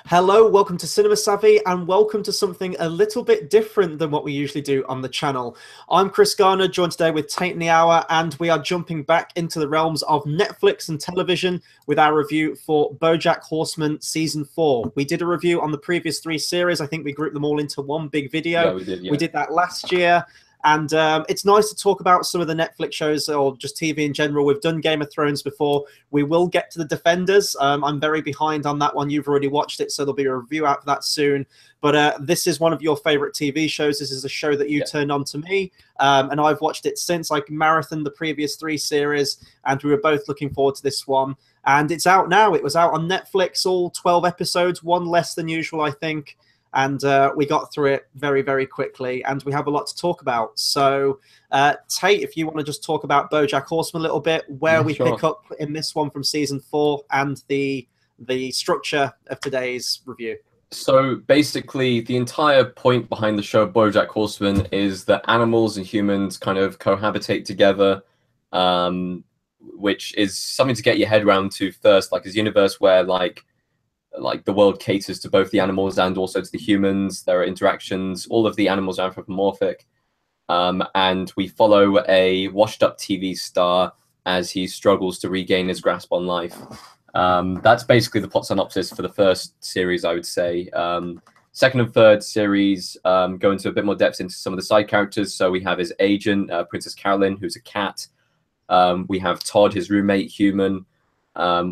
Hello, welcome to Cinema Savvy, and welcome to something a little bit different than what we usually do on the channel. I'm Chris Garner, joined today with Tayte in the Hour, and we are jumping back into the realms of Netflix and television with our review for Bojack Horseman Season 4. We did a review on the previous 3 series. I think we grouped them all into one big video. Yeah, we did, yeah. We did that last year. And it's nice to talk about some of the Netflix shows or just TV in general. We've done Game of Thrones before. We will get to The Defenders. I'm very behind on that one. You've already watched it, so there'll be a review out for that soon. But this is one of your favorite TV shows. This is a show that you turned on to me, and I've watched it since. I marathoned the previous 3 series, and we were both looking forward to this one. And it's out now. It was out on Netflix, all 12 episodes, one less than usual, I think. And we got through it very, very quickly, and we have a lot to talk about. So, Tayte, if you want to just talk about Bojack Horseman a little bit, where we pick up in this one from Season 4, and the structure of today's review. So basically, the entire point behind the show Bojack Horseman is that animals and humans kind of cohabitate together, which is something to get your head around to first. Like, it's a universe where like the world caters to both the animals and also to the humans. There are interactions. All of the animals are anthropomorphic. And we follow a washed-up TV star as he struggles to regain his grasp on life. That's basically the plot synopsis for the first series, I would say. Second and third series go into a bit more depth into some of the side characters. So we have his agent, Princess Carolyne, who's a cat. We have Todd, his roommate, human.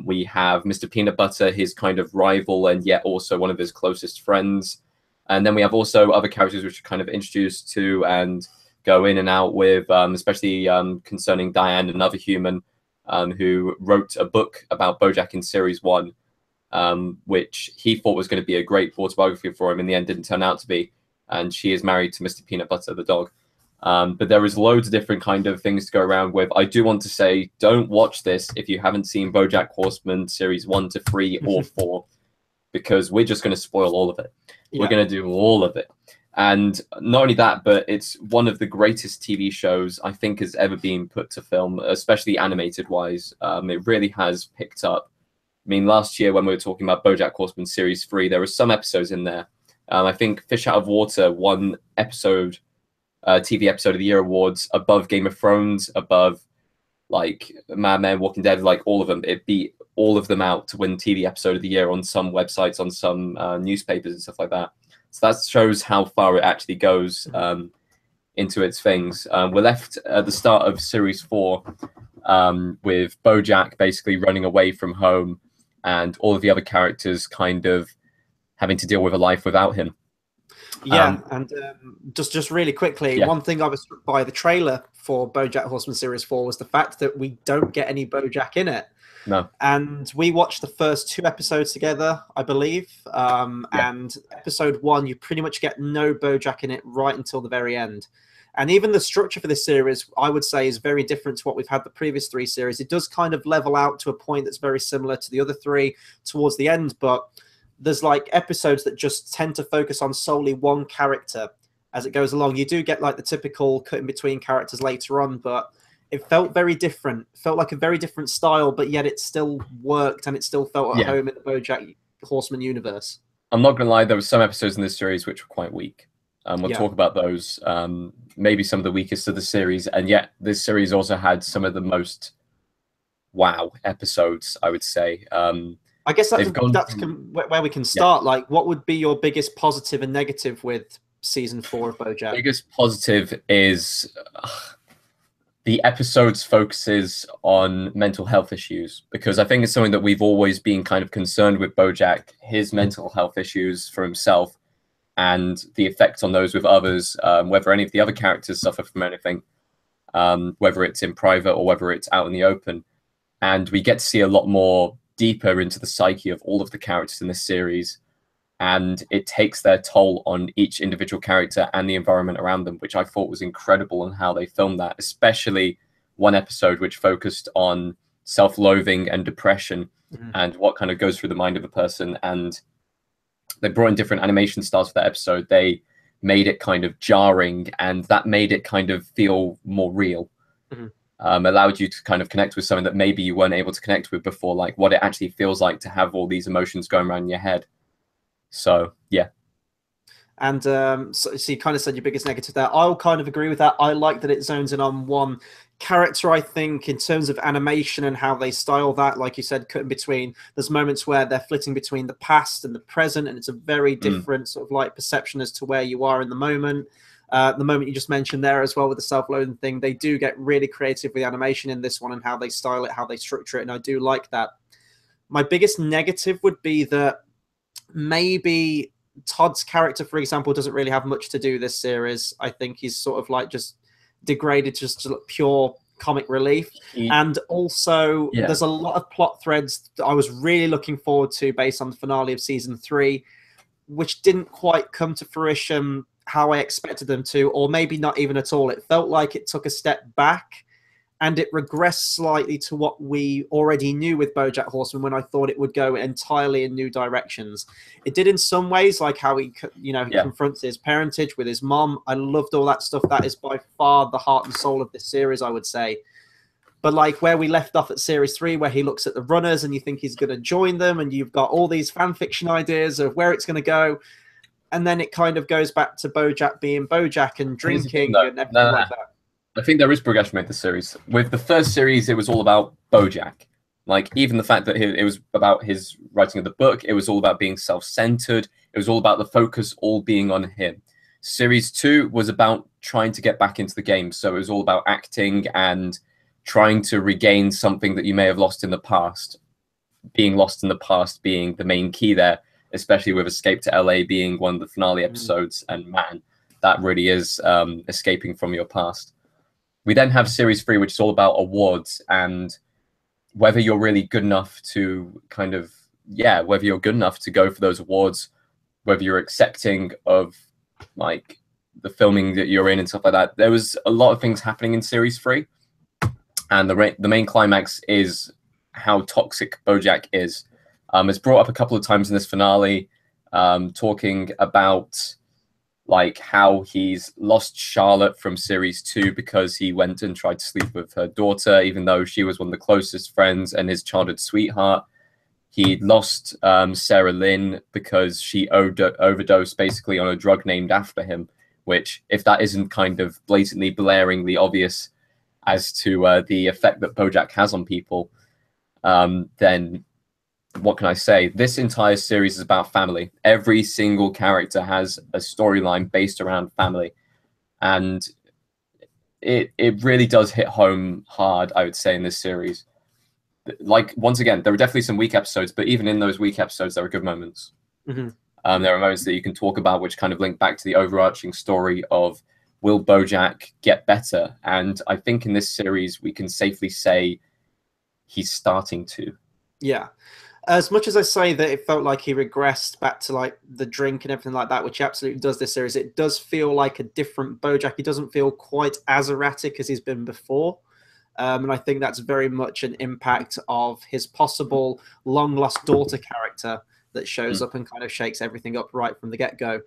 We have Mr. Peanut Butter, his kind of rival and yet also one of his closest friends. And then we have also other characters which are kind of introduced to and go in and out with, especially concerning Diane, another human who wrote a book about Bojack in Series 1, which he thought was going to be a great autobiography for him. In the end, didn't turn out to be. And she is married to Mr. Peanut Butter, the dog. But there is loads of different kind of things to go around with. I do want to say, don't watch this if you haven't seen Bojack Horseman Series 1 to 3 or 4, because we're just going to spoil all of it. Yeah. We're going to do all of it. And not only that, but it's one of the greatest TV shows I think has ever been put to film, especially animated-wise. It really has picked up. I mean, last year when we were talking about Bojack Horseman Series 3, there were some episodes in there. I think Fish Out of Water won episode... TV Episode of the Year awards above Game of Thrones, above like Mad Men, Walking Dead, like all of them. It beat all of them out to win TV Episode of the Year on some websites, on some newspapers and stuff like that. So that shows how far it actually goes into its things. We're left at the start of Series 4 with Bojack basically running away from home and all of the other characters kind of having to deal with a life without him. Yeah, and just really quickly, one thing I was struck by the trailer for Bojack Horseman Series 4 was the fact that we don't get any Bojack in it. No. And we watched the first 2 episodes together, I believe. And episode 1, you pretty much get no Bojack in it right until the very end. And even the structure for this series, I would say, is very different to what we've had the previous 3 series. It does kind of level out to a point that's very similar to the other 3 towards the end, but there's like episodes that just tend to focus on solely one character as it goes along. You do get like the typical cut in between characters later on, but it felt very different. It felt like a very different style, but yet it still worked and it still felt at home in the Bojack Horseman universe. I'm not going to lie, there were some episodes in this series which were quite weak. We'll talk about those. Maybe some of the weakest of the series, and yet this series also had some of the most wow episodes, I would say. I guess that's where we can start. Like, what would be your biggest positive and negative with Season 4 of Bojack? Biggest positive is the episodes focuses on mental health issues, because I think it's something that we've always been kind of concerned with Bojack, his mental health issues for himself and the effect on those with others, whether any of the other characters suffer from anything, whether it's in private or whether it's out in the open. And we get to see a lot more deeper into the psyche of all of the characters in this series, and it takes their toll on each individual character and the environment around them, which I thought was incredible in how they filmed that, especially one episode which focused on self-loathing and depression and what kind of goes through the mind of a person. And they brought in different animation styles for that episode. They made it kind of jarring, and that made it kind of feel more real. Allowed you to kind of connect with something that maybe you weren't able to connect with before, like what it actually feels like to have all these emotions going around in your head. So yeah. And so you kind of said your biggest negative there. I'll kind of agree with that. I like that it zones in on one character. I think in terms of animation and how they style that, like you said, cutting between, there's moments where they're flitting between the past and the present, and it's a very different sort of like perception as to where you are in the moment. The moment you just mentioned there as well with the self-loathing thing, they do get really creative with the animation in this one and how they style it, how they structure it, and I do like that. My biggest negative would be that maybe Todd's character, for example, doesn't really have much to do this series. I think he's sort of like just degraded just to pure comic relief. And also there's a lot of plot threads that I was really looking forward to based on the finale of season 3, which didn't quite come to fruition how I expected them to, or maybe not even at all. It felt like it took a step back and it regressed slightly to what we already knew with Bojack Horseman, when I thought it would go entirely in new directions. It did in some ways, like how he confronts his parentage with his mom. I loved all that stuff. That is by far the heart and soul of this series, I would say. But like where we left off at series 3, where he looks at the runners and you think he's going to join them, and you've got all these fan fiction ideas of where it's going to go. And then it kind of goes back to Bojack being Bojack and drinking and everything like that. I think there is progression with the series. With the first series, it was all about Bojack. Like, even the fact that it was about his writing of the book, it was all about being self-centered. It was all about the focus all being on him. Series 2 was about trying to get back into the game. So it was all about acting and trying to regain something that you may have lost in the past. Being lost in the past being the main key there, especially with Escape to LA being one of the finale episodes. And man, that really is escaping from your past. We then have series 3, which is all about awards and whether you're really good enough to whether you're good enough to go for those awards, whether you're accepting of like the filming that you're in and stuff like that. There was a lot of things happening in series 3, and the main climax is how toxic Bojack is. It's brought up a couple of times in this finale, talking about like how he's lost Charlotte from series 2 because he went and tried to sleep with her daughter, even though she was one of the closest friends and his childhood sweetheart. He lost Sarah Lynn because she overdosed basically on a drug named after him, which, if that isn't kind of blatantly, blaringly obvious as to the effect that Bojack has on people, then what can I say? This entire series is about family. Every single character has a storyline based around family. And it really does hit home hard, I would say, in this series. Like, once again, there are definitely some weak episodes, but even in those weak episodes, there are good moments. There are moments that you can talk about which kind of link back to the overarching story of, will Bojack get better? And I think in this series, we can safely say he's starting to. Yeah. As much as I say that it felt like he regressed back to like the drink and everything like that, which he absolutely does this series, it does feel like a different Bojack. He doesn't feel quite as erratic as he's been before. And I think that's very much an impact of his possible long-lost daughter character that shows up and kind of shakes everything up right from the get-go.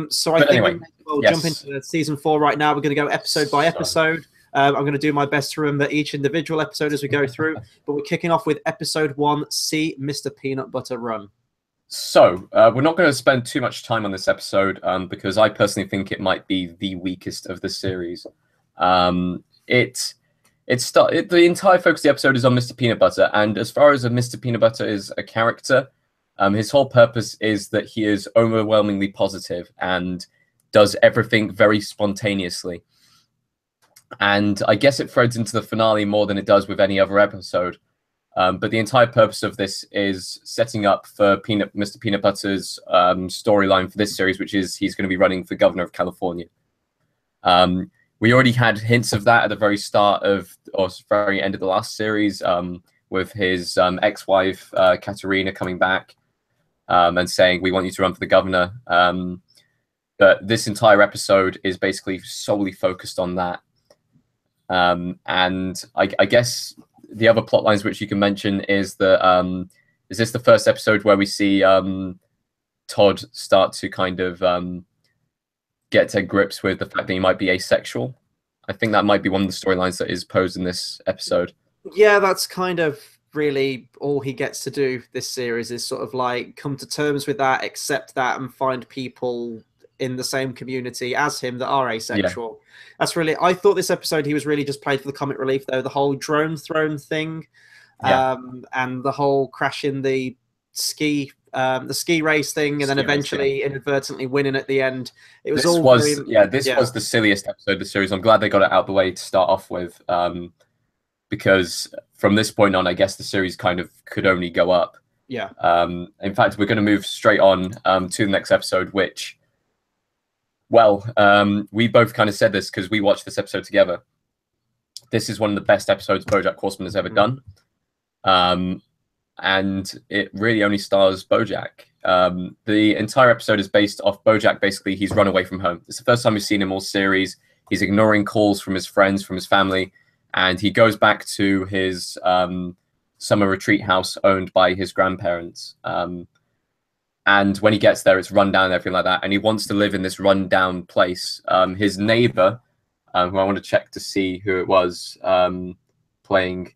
So I think we'll jump into season 4 right now. We're going to go episode by episode. I'm going to do my best to remember each individual episode as we go through, but we're kicking off with episode 1, See Mr. Peanut Butter Run. So we're not going to spend too much time on this episode because I personally think it might be the weakest of the series. The entire focus of the episode is on Mr. Peanut Butter, and as far as Mr. Peanut Butter is a character, his whole purpose is that he is overwhelmingly positive and does everything very spontaneously. And I guess it threads into the finale more than it does with any other episode. But the entire purpose of this is setting up for Mr. Peanut Butter's storyline for this series, which is he's going to be running for governor of California. We already had hints of that at the very start of, or very end of the last series, with his ex-wife, Katerina, coming back and saying, we want you to run for the governor. But this entire episode is basically solely focused on that. And I guess the other plot lines which you can mention is that is this the first episode where we see Todd start to kind of get to grips with the fact that he might be asexual? I think that might be one of the storylines that is posed in this episode. Yeah, that's kind of really all he gets to do this series is sort of like come to terms with that, accept that, and find people in the same community as him that are asexual. That's really, I thought this episode he was really just played for the comic relief, though. The whole drone throne thing, and the whole crashing the ski race thing, and then eventually inadvertently winning at the end. It was was the silliest episode of the series. I'm glad they got it out of the way to start off with, because from this point on, I guess the series kind of could only go up. Yeah. In fact, we're going to move straight on to the next episode, which, well, we both kind of said this because we watched this episode together. This is one of the best episodes Bojack Horseman has ever done. And it really only stars Bojack. The entire episode is based off Bojack. Basically, he's run away from home. It's the first time we've seen him all series. He's ignoring calls from his friends, from his family, and he goes back to his summer retreat house owned by his grandparents. And when he gets there, it's run down and everything like that. And he wants to live in this run-down place. His neighbor, who I want to check to see who it was, playing,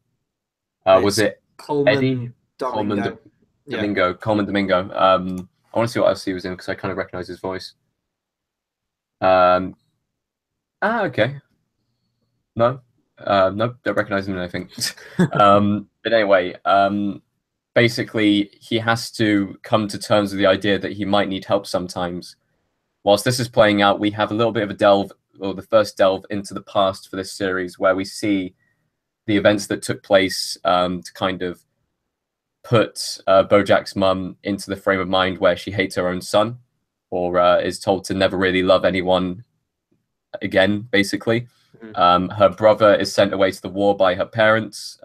was it Eddie? Domingo. Coleman Domingo. I want to see what else he was in because I kind of recognize his voice. Okay. No, don't recognize him in anything. But anyway, basically, he has to come to terms with the idea that he might need help sometimes. Whilst this is playing out, we have a little bit of a delve, or the first delve into the past for this series, where we see the events that took place to kind of put Bojack's mum into the frame of mind where she hates her own son, or is told to never really love anyone again, basically. Her brother is sent away to the war by her parents,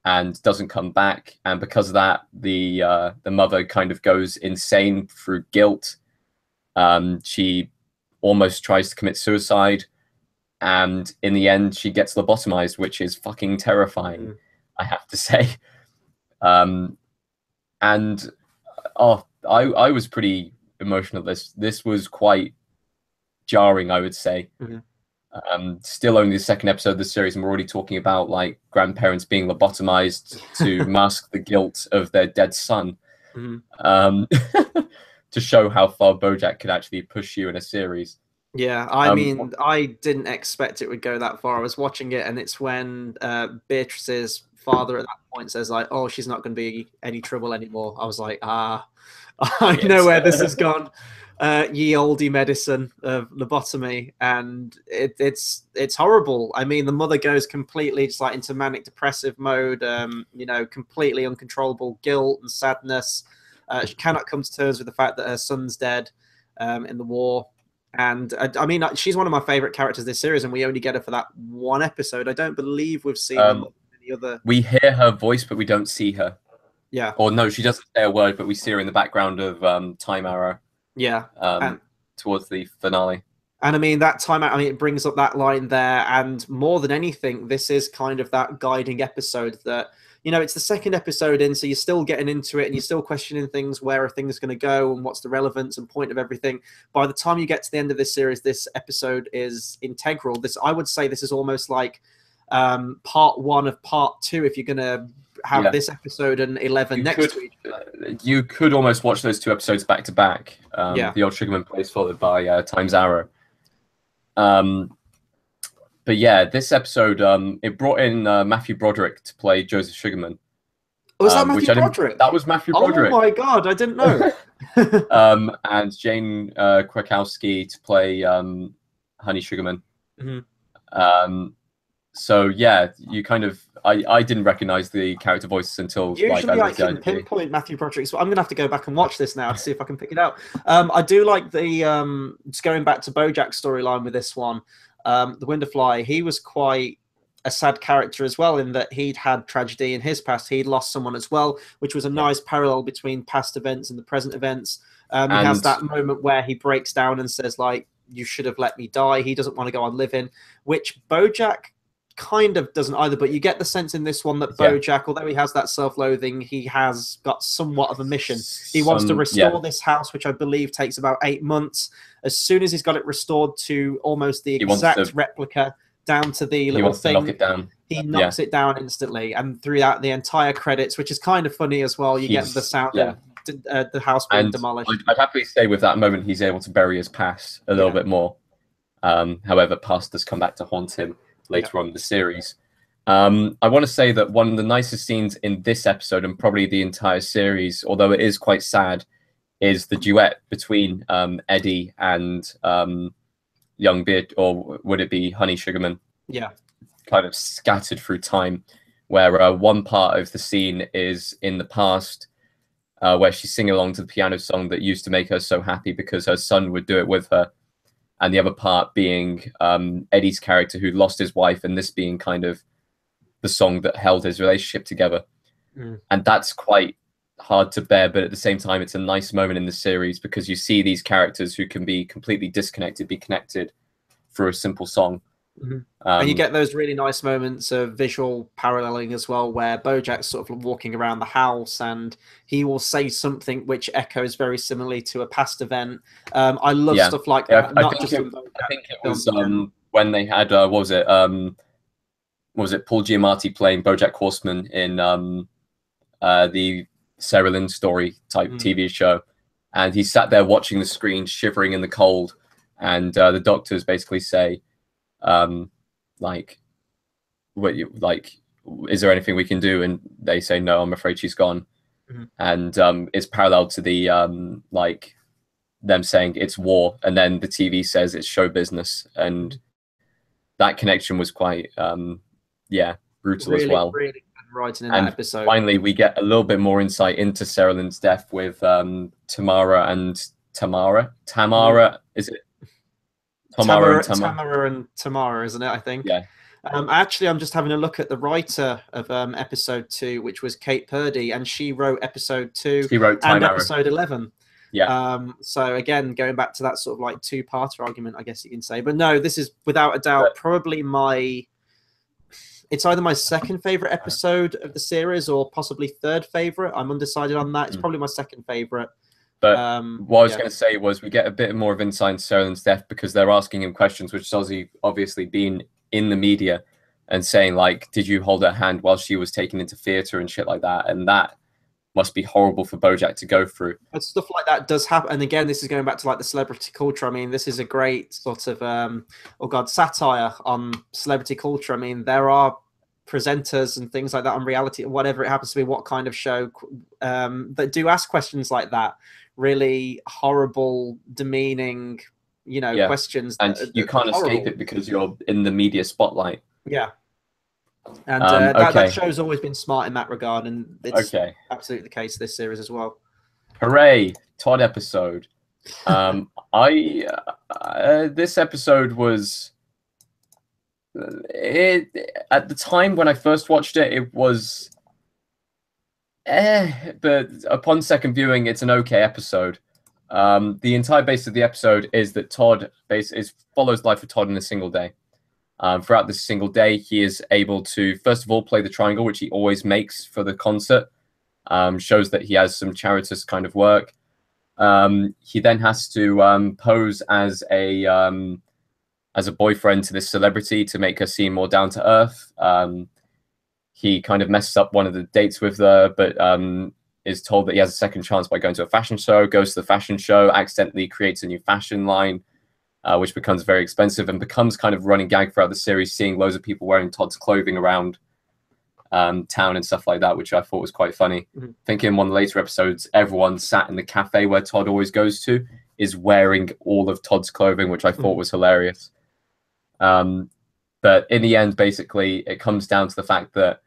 and doesn't come back, and because of that, the mother kind of goes insane through guilt. She almost tries to commit suicide, and in the end, she gets lobotomized, which is fucking terrifying, I have to say. I was pretty emotional. This was quite jarring, I would say. Still only the second episode of the series, and we're already talking about like grandparents being lobotomized to mask the guilt of their dead son. To show how far Bojack could actually push you in a series. Yeah, I mean, I didn't expect it would go that far. I was watching it, and it's when Beatrice's father at that point says like, "Oh, she's not going to be any trouble anymore." I was like, I know where this has gone. Ye olde medicine of lobotomy, and it's horrible. I mean, the mother goes completely just like into manic depressive mode. Completely uncontrollable guilt and sadness. She cannot come to terms with the fact that her son's dead in the war. And I mean, she's one of my favorite characters this series, and we only get her for that one episode. I don't believe we've seen any other. We hear her voice, but we don't see her. Yeah. Or no, she doesn't say a word, but we see her in the background of Time Arrow. Yeah. Towards the finale. And I mean, that time, it brings up that line there. And more than anything, this is kind of that guiding episode that, it's the second episode in, so you're still getting into it and you're still questioning things. Where are things going to go and what's the relevance and point of everything? By the time you get to the end of this series, this episode is integral. I would say this is almost like part one of part two if you're going to have this episode and 11 next week. You could almost watch those two episodes back to back. The old Sugarman Place followed by Time's Arrow. But yeah, this episode, it brought in Matthew Broderick to play Joseph Sugarman. Was that Matthew Broderick? That was Matthew Broderick. Oh my God, I didn't know. And Jane Krakowski to play Honey Sugarman. So yeah, you kind of, I didn't recognize the character voices until usually I can pinpoint Matthew Broderick, so I'm gonna have to go back and watch this now to see if I can pick it out. I do like the just going back to Bojack's storyline with this one. The Wonderfly, he was quite a sad character as well, in that he'd had tragedy in his past. He'd lost someone as well, which was a nice parallel between past events and the present events. He has that moment where he breaks down and says like, "You should have let me die." He doesn't want to go on living, which Bojack kind of doesn't either, but you get the sense in this one that Bojack, although he has that self-loathing, he has got somewhat of a mission. He wants to restore this house, which I believe takes about 8 months. As soon as he's got it restored to almost the exact replica, down to the little thing, to knock it down. he knocks it down instantly, and throughout the entire credits, which is kind of funny as well, you get the sound of the house being demolished. I'd happily say with that moment, he's able to bury his past a little bit more. However, past does come back to haunt him later on in the series. I want to say that one of the nicest scenes in this episode, and probably the entire series, although it is quite sad, is the duet between Eddie and young Beard, or would it be Honey Sugarman? Yeah. Kind of scattered through time, where one part of the scene is in the past, where she's singing along to the piano song that used to make her so happy because her son would do it with her. And the other part being Eddie's character who lost his wife, and this being kind of the song that held his relationship together. And that's quite hard to bear, but at the same time, it's a nice moment in the series because you see these characters who can be completely disconnected, be connected through a simple song. And you get those really nice moments of visual paralleling as well, where Bojack's sort of walking around the house and he will say something which echoes very similarly to a past event. I love stuff like that. I think it was when they had what was it Paul Giamatti playing Bojack Horseman in the Sarah Lynn story type TV show, and he sat there watching the screen, shivering in the cold, and the doctors basically say, is there anything we can do? And they say, no, I'm afraid she's gone. And it's parallel to the them saying it's war, and then the TV says it's show business, and that connection was quite brutal as well. Really writing in that episode. Finally, we get a little bit more insight into Sarah Lynn's death with Tamara and Tamara. Is it? Tamara and Tamara, isn't it? I think. Yeah. Actually, I'm just having a look at the writer of episode 2, which was Kate Purdy, and she wrote episode 2 and episode 11. Yeah. So again, going back to that sort of like two-parter argument, I guess you can say. But no, this is without a doubt probably it's either my second favorite episode of the series or possibly third favorite. I'm undecided on that. It's probably my second favorite. But what I was going to say was we get a bit more of insight into Sarah Lynn's death because they're asking him questions, which has obviously been in the media, and saying like, did you hold her hand while she was taken into theatre and shit like that? And that must be horrible for Bojack to go through. But stuff like that does happen. And again, this is going back to like the celebrity culture. I mean, this is a great sort of, satire on celebrity culture. I mean, there are presenters and things like that on reality, whatever it happens to be, what kind of show, that do ask questions like that. Really horrible, demeaning, questions. And you can't escape it because you're in the media spotlight. Yeah. And that show's always been smart in that regard, and it's absolutely the case this series as well. Hooray! Todd episode. This episode was at the time when I first watched it, it was but upon second viewing, it's an okay episode. The entire base of the episode is that Todd follows life of Todd in a single day. Throughout this single day, he is able to, first of all, play the triangle, which he always makes for the concert. Shows that he has some charitous kind of work. He then has to pose as a boyfriend to this celebrity to make her seem more down to earth. He kind of messes up one of the dates with her, but is told that he has a second chance by going to a fashion show, goes to the fashion show, accidentally creates a new fashion line, which becomes very expensive and becomes kind of running gag throughout the series, seeing loads of people wearing Todd's clothing around town and stuff like that, which I thought was quite funny. I think in one of the later episodes, everyone sat in the cafe where Todd always goes to is wearing all of Todd's clothing, which I thought was hilarious. But in the end, basically, it comes down to the fact that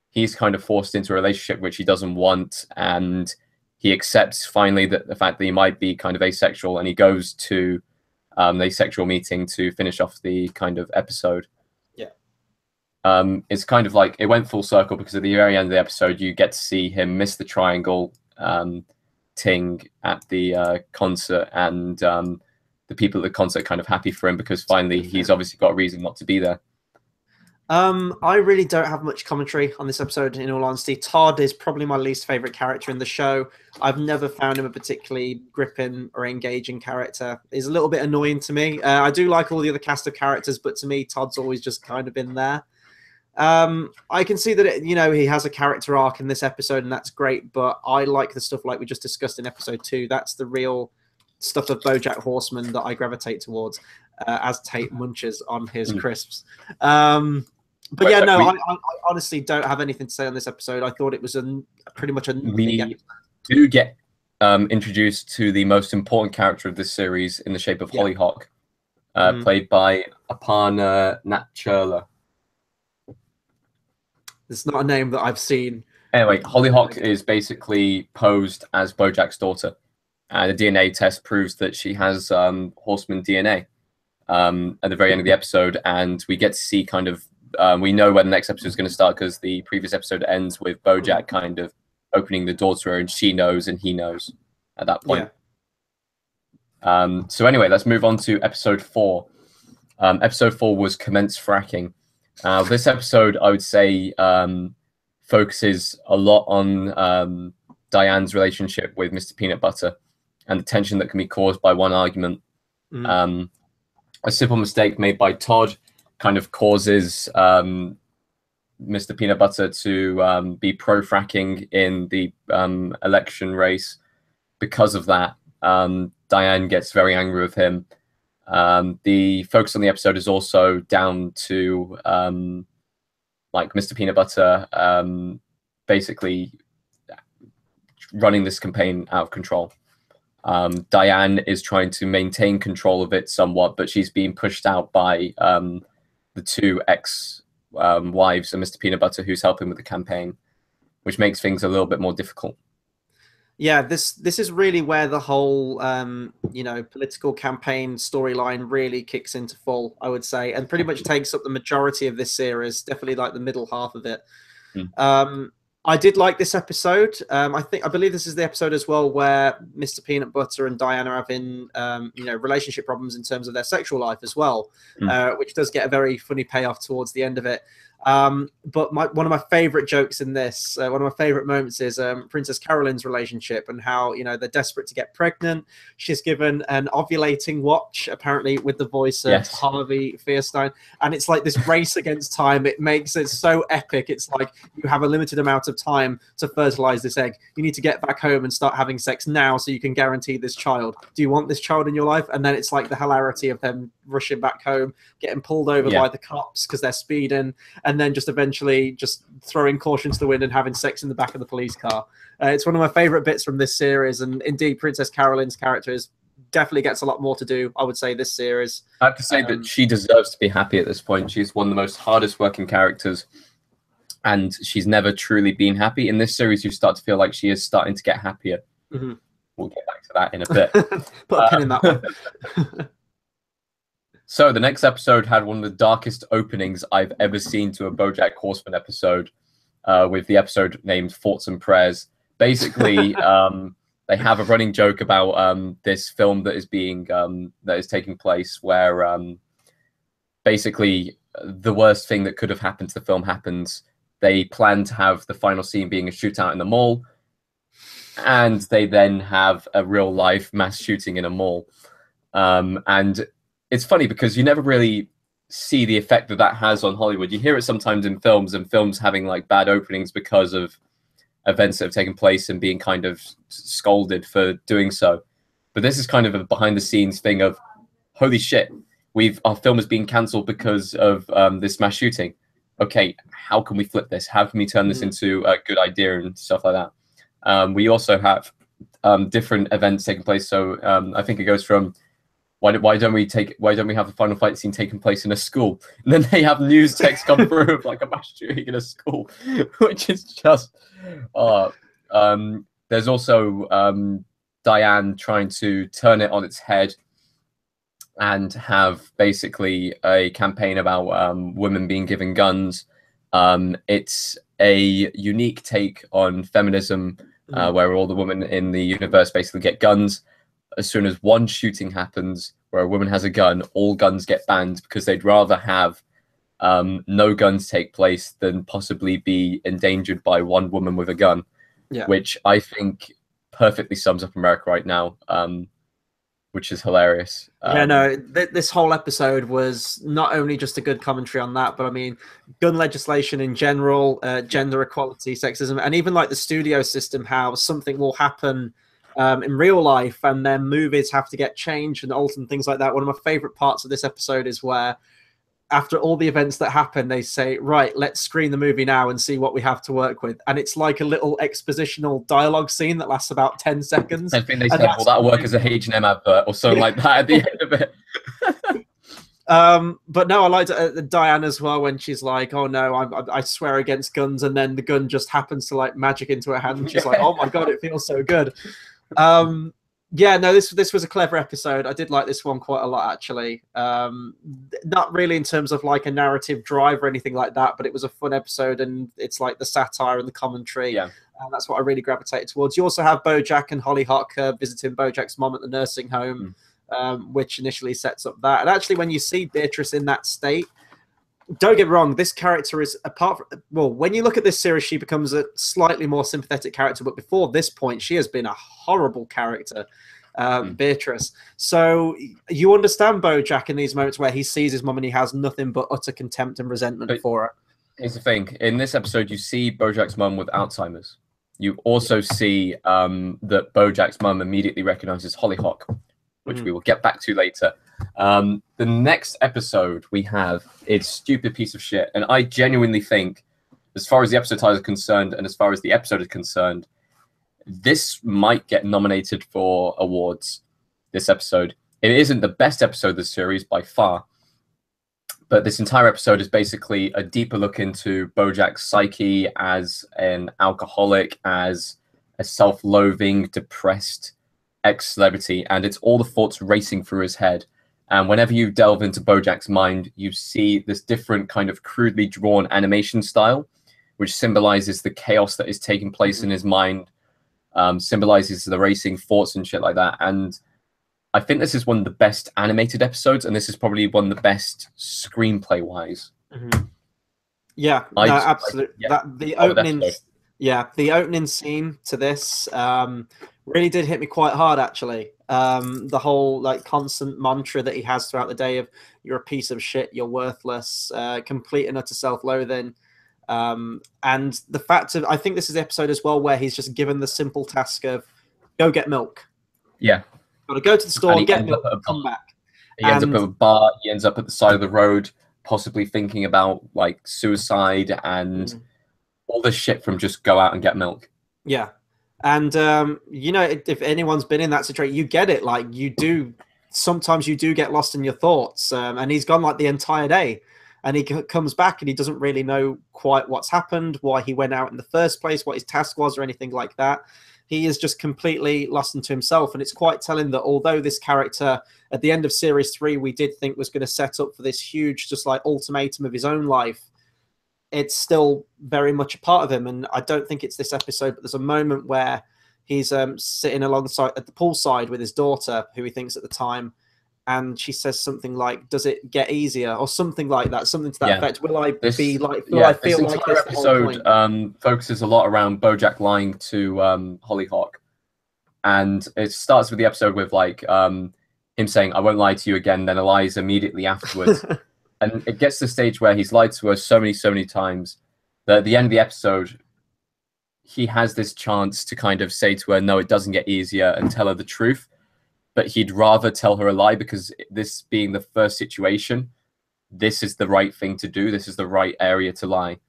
he's kind of forced into a relationship which he doesn't want, and he accepts finally the fact that he might be kind of asexual, and he goes to the asexual meeting to finish off the kind of episode. It's kind of like it went full circle because at the very end of the episode, you get to see him miss the triangle ting at the concert, and the people at the concert kind of happy for him because finally he's obviously got a reason not to be there. I really don't have much commentary on this episode, in all honesty. Todd is probably my least favorite character in the show. I've never found him a particularly gripping or engaging character. He's a little bit annoying to me. I do like all the other cast of characters, but to me, Todd's always just kind of been there. I can see that he has a character arc in this episode, and that's great. But I like the stuff like we just discussed in episode 2. That's the real stuff of BoJack Horseman that I gravitate towards as Tayte munches on his crisps. But yeah, no, I honestly don't have anything to say on this episode. I thought it was pretty much a we episode. do get introduced to the most important character of this series in the shape of Hollyhock, played by Aparna Nancherla. It's not a name that I've seen. Anyway, Hollyhock is basically posed as Bojack's daughter, and a DNA test proves that she has Horseman DNA at the very end of the episode, and we get to see kind of we know where the next episode is going to start because the previous episode ends with Bojack kind of opening the door to her, and she knows and he knows at that point. Yeah. So anyway, let's move on to episode 4. Episode 4 was Commence Fracking. This episode, I would say, focuses a lot on Diane's relationship with Mr. Peanut Butter and the tension that can be caused by one argument. A simple mistake made by Todd kind of causes Mr. Peanut Butter to be pro-fracking in the election race. Because of that, Diane gets very angry with him. The focus on the episode is also down to like Mr. Peanut Butter basically running this campaign out of control. Diane is trying to maintain control of it somewhat, but she's being pushed out by the 2 ex-wives and Mr. Peanut Butter, who's helping with the campaign, which makes things a little bit more difficult. Yeah, this is really where the whole political campaign storyline really kicks into full, I would say, and pretty much takes up the majority of this series, definitely like the middle half of it. I did like this episode. I believe this is the episode as well where Mr. Peanut Butter and Diane are having relationship problems in terms of their sexual life as well, which does get a very funny payoff towards the end of it. But one of my favorite jokes in this, one of my favorite moments is Princess Carolyne's relationship and how, they're desperate to get pregnant. She's given an ovulating watch, apparently with the voice of Harvey Fierstein. And it's like this race against time. It makes it so epic. It's like you have a limited amount of time to fertilize this egg. You need to get back home and start having sex now so you can guarantee this child. Do you want this child in your life? And then it's like the hilarity of them rushing back home, getting pulled over by the cops because they're speeding, and then just eventually just throwing caution to the wind and having sex in the back of the police car. It's one of my favorite bits from this series, and indeed Princess Carolyne's character definitely gets a lot more to do, I would say, this series. I have to say that she deserves to be happy at this point. She's one of the most hardest working characters, and she's never truly been happy. In this series, you start to feel like she is starting to get happier. We'll get back to that in a bit. Put a pin in that one. So the next episode had one of the darkest openings I've ever seen to a Bojack Horseman episode, with the episode named Thoughts and Prayers. Basically, they have a running joke about this film that is taking place where basically the worst thing that could have happened to the film happens. They plan to have the final scene being a shootout in the mall, and they then have a real life mass shooting in a mall. And it's funny because you never really see the effect that has on Hollywood. You hear it sometimes in films, and films having like bad openings because of events that have taken place and being kind of scolded for doing so. But this is kind of a behind the scenes thing of, holy shit, our film is being cancelled because of this mass shooting. Okay, how can we flip this? How can we turn this into a good idea and stuff like that? We also have different events taking place. So I think it goes from, why don't we have the final fight scene taking place in a school? And then they have news text come through of like a mass shooting in a school, which is just there's also Diane trying to turn it on its head and have basically a campaign about women being given guns. It's a unique take on feminism, where all the women in the universe basically get guns. As soon as one shooting happens where a woman has a gun, all guns get banned because they'd rather have no guns take place than possibly be endangered by one woman with a gun, which I think perfectly sums up America right now. which is hilarious. Yeah, no, this whole episode was not only just a good commentary on that, but I mean, gun legislation in general, gender equality, sexism, and even like the studio system, how something will happen in real life and then movies have to get changed and altered and things like that. One of my favorite parts of this episode is where after all the events that happen, they say, right, let's screen the movie now and see what we have to work with. And it's like a little expositional dialogue scene that lasts about 10 seconds. I think they said, well, that'll work as a H&M advert or something like that at the end of it. But no, I liked Diane as well when she's like, oh no, I swear against guns. And then the gun just happens to like magic into her hand. And she's like, oh my God, it feels so good. Yeah, no, this was a clever episode. I did like this one quite a lot, actually. Not really in terms of like a narrative drive or anything like that, but it was a fun episode, and it's like the satire and the commentary. Yeah, that's what I really gravitated towards. You also have Bojack and Hollyhock visiting Bojack's mom at the nursing home, which initially sets up that. And actually, when you see Beatrice in that state, don't get me wrong, this character is when you look at this series, she becomes a slightly more sympathetic character, but before this point, she has been a horrible character, Beatrice. So you understand Bojack in these moments where he sees his mum and he has nothing but utter contempt and resentment for her. Here's the thing. In this episode, you see Bojack's mum with Alzheimer's. You also see that Bojack's mum immediately recognizes Hollyhock, which we will get back to later. The next episode we have is Stupid Piece of Shit, and I genuinely think, as far as the episode title is concerned and as far as the episode is concerned, this might get nominated for awards. This episode, it isn't the best episode of the series by far, but this entire episode is basically a deeper look into Bojack's psyche as an alcoholic, as a self-loathing, depressed ex-celebrity, and it's all the thoughts racing through his head. And whenever you delve into Bojack's mind, you see this different kind of crudely drawn animation style, which symbolizes the chaos that is taking place in his mind, symbolizes the racing thoughts and shit like that. And I think this is one of the best animated episodes, and this is probably one of the best screenplay-wise. Yeah, no, absolutely. The opening scene to this really did hit me quite hard, actually. The whole like constant mantra that he has throughout the day of "you're a piece of shit, you're worthless," complete and utter self-loathing, and the fact of, I think this is the episode as well where he's just given the simple task of go get milk. Yeah, gotta go to the store, get milk, come back. He ends up at a bar. He ends up at the side of the road, possibly thinking about like suicide and all this shit from just go out and get milk. Yeah. And, you know, if anyone's been in that situation, you get it. Like, sometimes you do get lost in your thoughts. And he's gone like the entire day. And he comes back and he doesn't really know quite what's happened, why he went out in the first place, what his task was or anything like that. He is just completely lost into himself. And it's quite telling that although this character at the end of series 3, we did think was going to set up for this huge, just like ultimatum of his own life, it's still very much a part of him. And I don't think it's this episode, but there's a moment where he's sitting alongside at the poolside with his daughter, who he thinks at the time, and she says something like, "Does it get easier?" or something like that, something to that effect. Will I be like? Will I feel like this? This episode focuses a lot around Bojack lying to Hollyhock, and it starts with the episode with like him saying, "I won't lie to you again." Then lies immediately afterwards. And it gets to the stage where he's lied to her so many times that at the end of the episode, he has this chance to kind of say to her, no, it doesn't get easier, and tell her the truth. But he'd rather tell her a lie because this being the first situation, this is the right thing to do. This is the right area to lie.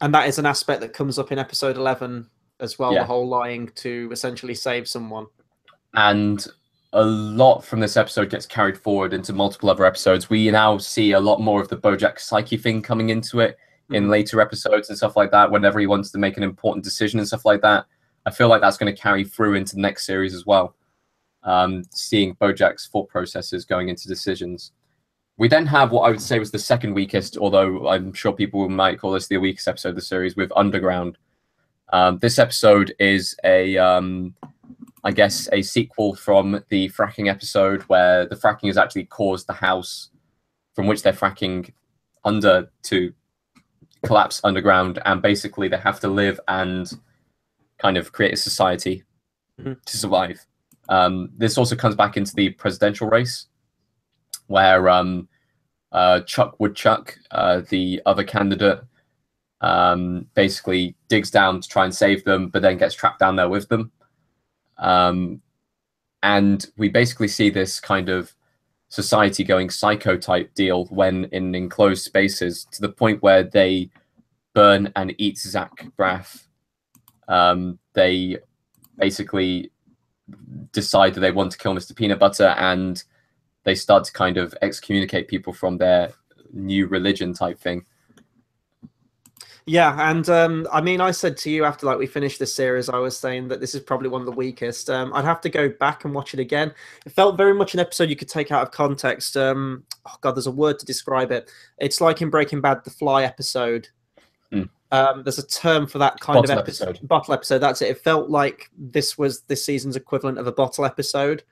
And that is an aspect that comes up in episode 11 as well, the whole lying to essentially save someone. And a lot from this episode gets carried forward into multiple other episodes. We now see a lot more of the Bojack psyche thing coming into it in later episodes and stuff like that, whenever he wants to make an important decision and stuff like that. I feel like that's going to carry through into the next series as well, seeing Bojack's thought processes going into decisions. We then have what I would say was the second weakest, although I'm sure people might call this the weakest episode of the series, with Underground. This episode is I guess, a sequel from the fracking episode where the fracking has actually caused the house from which they're fracking under to collapse underground, and basically they have to live and kind of create a society to survive. This also comes back into the presidential race, where Chuck Woodchuck, the other candidate, basically digs down to try and save them, but then gets trapped down there with them. And we basically see this kind of society going psycho type deal when in enclosed spaces, to the point where they burn and eat Zach Braff. They basically decide that they want to kill Mr. Peanut Butter, and they start to kind of excommunicate people from their new religion type thing. Yeah, and I mean, I said to you after like we finished this series, I was saying that this is probably one of the weakest. I'd have to go back and watch it again. It felt very much an episode you could take out of context. Oh God, there's a word to describe it. It's like in Breaking Bad, the Fly episode. There's a term for that kind of episode. Bottle episode. That's it. It felt like this was this season's equivalent of a bottle episode.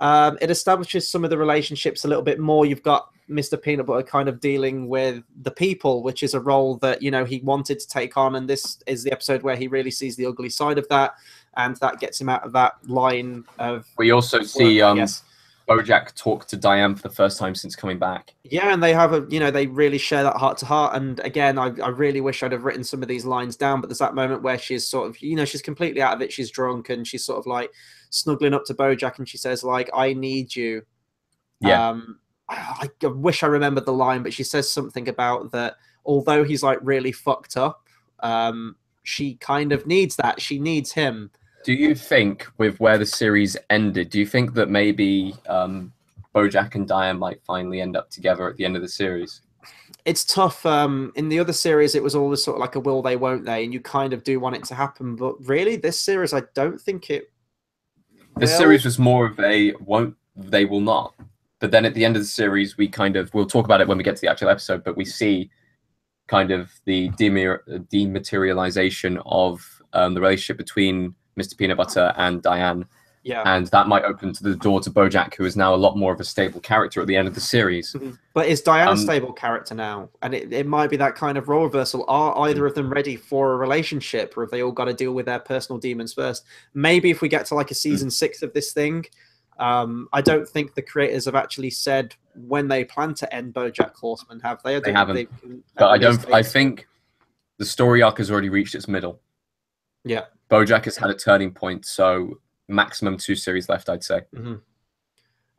It establishes some of the relationships a little bit more. You've got Mr. Peanut Butter kind of dealing with the people, which is a role that, you know, he wanted to take on. And this is the episode where he really sees the ugly side of that. And that gets him out of that line of... We also see Bojack talk to Diane for the first time since coming back. Yeah, and they have a, you know, they really share that heart to heart. And again, I really wish I'd have written some of these lines down, but there's that moment where she's sort of, you know, she's completely out of it. She's drunk and she's sort of like snuggling up to Bojack and she says like, I need you. Yeah. I wish I remembered the line, but she says something about that. Although he's like really fucked up, she kind of needs that. She needs him. Do you think, with where the series ended, do you think that maybe Bojack and Diane might finally end up together at the end of the series? It's tough. In the other series, it was always sort of like a will they, won't they, and you kind of do want it to happen. But really, this series, I don't think it. This series was more of a won't they, will not. But then at the end of the series, we kind of, we'll talk about it when we get to the actual episode, but we see kind of the dematerialization of the relationship between Mr. Peanut Butter and Diane. Yeah. And that might open to the door to Bojack, who is now a lot more of a stable character at the end of the series. But is Diane a stable character now? And it might be that kind of role reversal. Are either of them ready for a relationship, or have they all got to deal with their personal demons first? Maybe if we get to like a season 6 of this thing, I don't think the creators have actually said when they plan to end Bojack Horseman, have they? They haven't. But I think the story arc has already reached its middle. Yeah. Bojack has had a turning point, so maximum 2 series left, I'd say.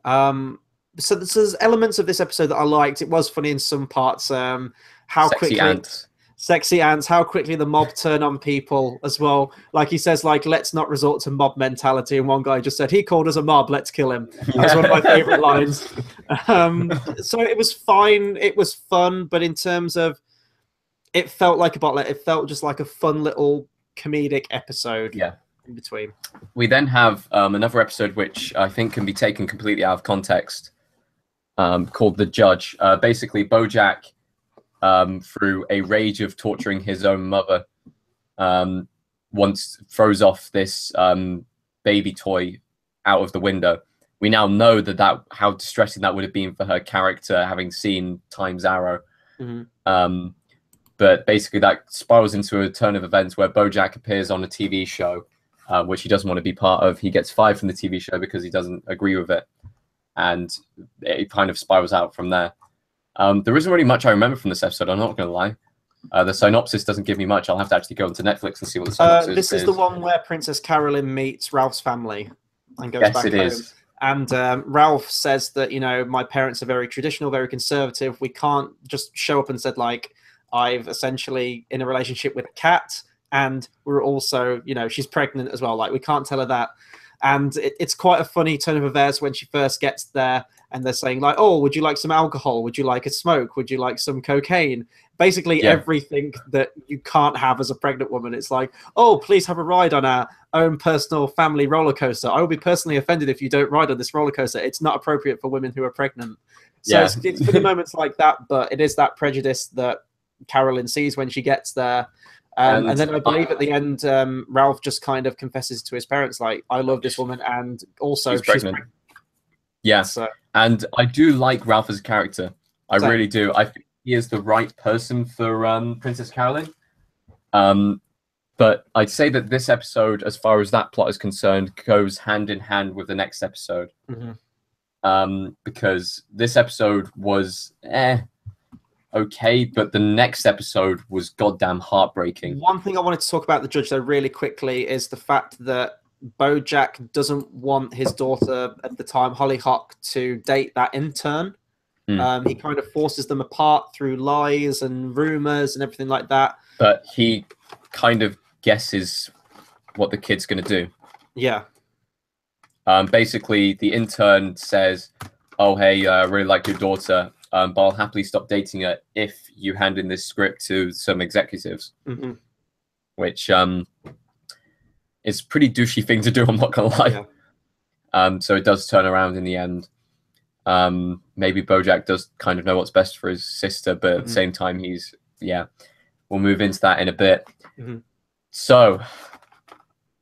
So there's elements of this episode that I liked. It was funny in some parts. Sexy ants, how quickly the mob turn on people as well. Like he says, like, let's not resort to mob mentality. And one guy just said, he called us a mob, let's kill him. That was one of my favorite lines. So it was fine. It was fun. But in terms of, it felt like a botlet. It felt just like a fun little comedic episode. Yeah. In between. We then have another episode which I think can be taken completely out of context, called The Judge. Basically, Bojack, through a rage of torturing his own mother, once throws off this baby toy out of the window. We now know that how distressing that would have been for her character, having seen Time's Arrow. But basically, that spirals into a turn of events where Bojack appears on a TV show, which he doesn't want to be part of. He gets fired from the TV show because he doesn't agree with it. And it kind of spirals out from there. There isn't really much I remember from this episode, I'm not going to lie. The synopsis doesn't give me much. I'll have to actually go onto Netflix and see what the synopsis is. This is the one where Princess Carolyne meets Ralph's family and goes back home. Yes, it is. And Ralph says that, you know, my parents are very traditional, very conservative. We can't just show up and said, like, I've essentially in a relationship with a cat, and we're also, you know, she's pregnant as well. Like, we can't tell her that. And it's quite a funny turn of events when she first gets there, and they're saying like, oh, would you like some alcohol? Would you like a smoke? Would you like some cocaine? Basically everything that you can't have as a pregnant woman. It's like, oh, please have a ride on our own personal family roller coaster. I will be personally offended if you don't ride on this roller coaster. It's not appropriate for women who are pregnant. So it's funny moments like that, but it is that prejudice that Carolyne sees when she gets there. And then I believe at the end, Ralph just kind of confesses to his parents, like, I love this woman, and also she's pregnant. Yeah, so, and I do like Ralph as a character. I really do. I think he is the right person for Princess Carolyne. But I'd say that this episode, as far as that plot is concerned, goes hand in hand with the next episode. Because this episode was okay, but the next episode was goddamn heartbreaking. One thing I wanted to talk about the judge, though, really quickly, is the fact that Bojack doesn't want his daughter at the time, Hollyhock, to date that intern. He kind of forces them apart through lies and rumors and everything like that. But he kind of guesses what the kid's going to do. Yeah. Basically, the intern says, "Oh, hey, I really like your daughter, but I'll happily stop dating her if you hand in this script to some executives." Which is a pretty douchey thing to do, I'm not going to lie. Yeah. So it does turn around in the end. Maybe Bojack does kind of know what's best for his sister, but at the same time, we'll move into that in a bit. So,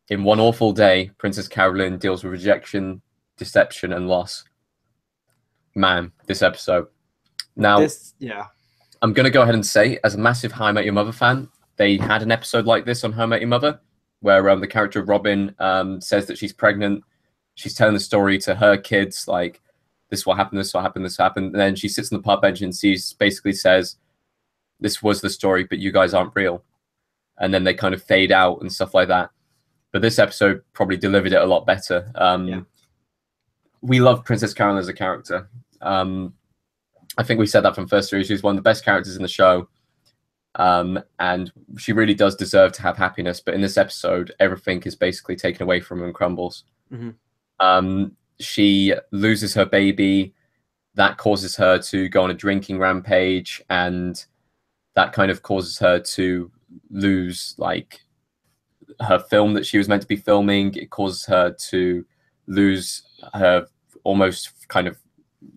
in one awful day, Princess Carolyne deals with rejection, deception, and loss. Man, this episode. Now, I'm going to go ahead and say, as a massive How I Met Your Mother fan, they had an episode like this on How I Met Your Mother, where the character of Robin says that she's pregnant. She's telling the story to her kids, like, this is what happened, this is what happened, this happened. And then she sits on the park bench and basically says, this was the story, but you guys aren't real. And then they kind of fade out and stuff like that. But this episode probably delivered it a lot better. We love Princess Carolyne as a character. I think we said that from first series. She's one of the best characters in the show. And she really does deserve to have happiness. But in this episode, everything is basically taken away from her and crumbles. She loses her baby. That causes her to go on a drinking rampage. And that kind of causes her to lose, like, her film that she was meant to be filming. It causes her to lose her almost kind of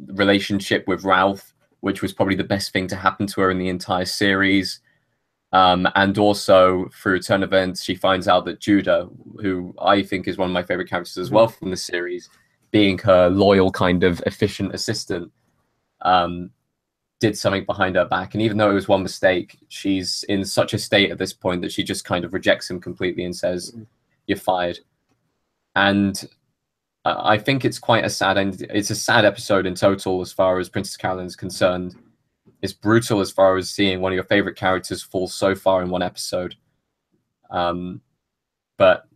relationship with Ralph, which was probably the best thing to happen to her in the entire series. And also, through turn events, she finds out that Judah, who I think is one of my favorite characters as well from the series, being her loyal kind of efficient assistant, did something behind her back. And even though it was one mistake, she's in such a state at this point that she just kind of rejects him completely and says, you're fired. And I think it's quite a sad end. It's a sad episode in total as far as Princess Carolyne is concerned. It's brutal as far as seeing one of your favorite characters fall so far in one episode. But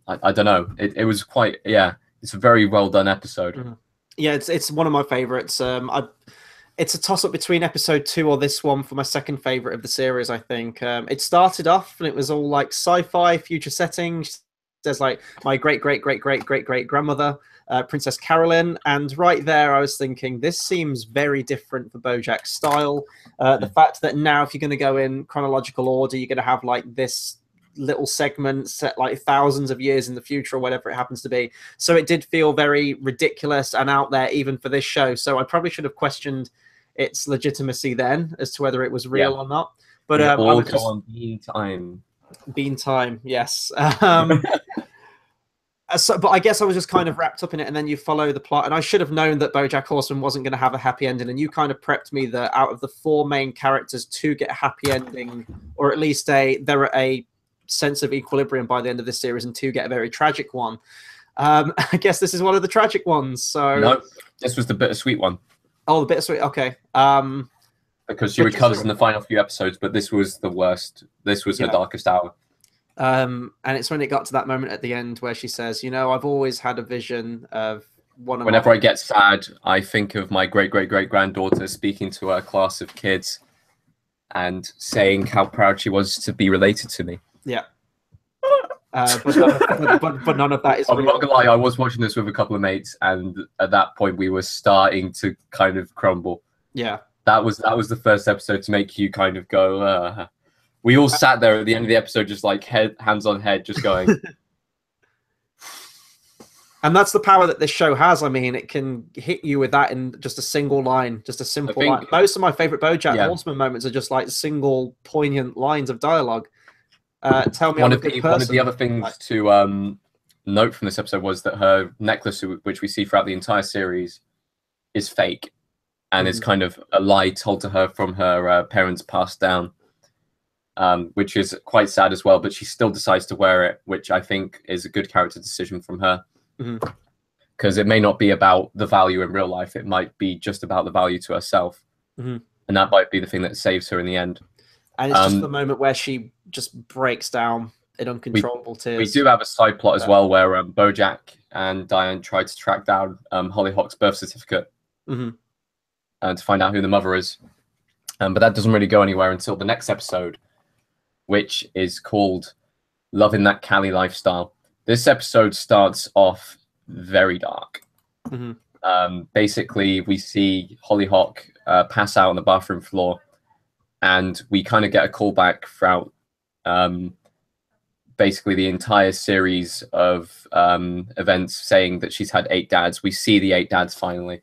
I don't know. It was quite, it's a very well done episode. Yeah, it's one of my favorites. It's a toss up between episode 2 or this one for my second favorite of the series, I think. It started off and it was all like sci-fi future settings. There's like my great grandmother, Princess Carolyne, and right there I was thinking this seems very different for Bojack's style. The fact that now if you're going to go in chronological order, you're going to have like this little segment set like thousands of years in the future or whatever it happens to be. So it did feel very ridiculous and out there even for this show. So I probably should have questioned its legitimacy then as to whether it was real or not. But all go on Bean Time. Bean Time, yes. But I guess I was just kind of wrapped up in it, and then you follow the plot. And I should have known that Bojack Horseman wasn't going to have a happy ending. And you kind of prepped me that out of the 4 main characters, 2 get a happy ending, or at least there are a sense of equilibrium by the end of this series, and 2 get a very tragic one. I guess this is one of the tragic ones. So no, this was the bittersweet one. Oh, the bittersweet. Okay. Because she recovers in the final few episodes, but this was the worst. This was her darkest hour. And it's when it got to that moment at the end where she says, you know, I've always had a vision of one of Whenever I get sad, I think of my great-great-great-granddaughter speaking to her class of kids and saying how proud she was to be related to me. Yeah. But none of that is I'm not gonna lie, I was watching this with a couple of mates, and at that point we were starting to kind of crumble. Yeah. That was the first episode to make you kind of go, We all sat there at the end of the episode just like hands on head, just going. And that's the power that this show has. I mean, it can hit you with that in just a single line, just a simple line. Most of my favorite Bojack Horseman moments are just like single poignant lines of dialogue. Tell me one of the other things to note from this episode was that her necklace, which we see throughout the entire series, is fake and is kind of a lie told to her from her parents passed down. which is quite sad as well. But she still decides to wear it, which I think is a good character decision from her. Because it may not be about the value in real life. It might be just about the value to herself. And that might be the thing that saves her in the end. And it's just the moment where she just breaks down in uncontrollable tears. We do have a side plot as well where Bojack and Diane try to track down Hollyhock's birth certificate and to find out who the mother is. But that doesn't really go anywhere until the next episode, which is called Loving That Cali Lifestyle. This episode starts off very dark. Basically, we see Hollyhock pass out on the bathroom floor, and we kind of get a callback throughout basically the entire series of events saying that she's had 8 dads. We see the 8 dads finally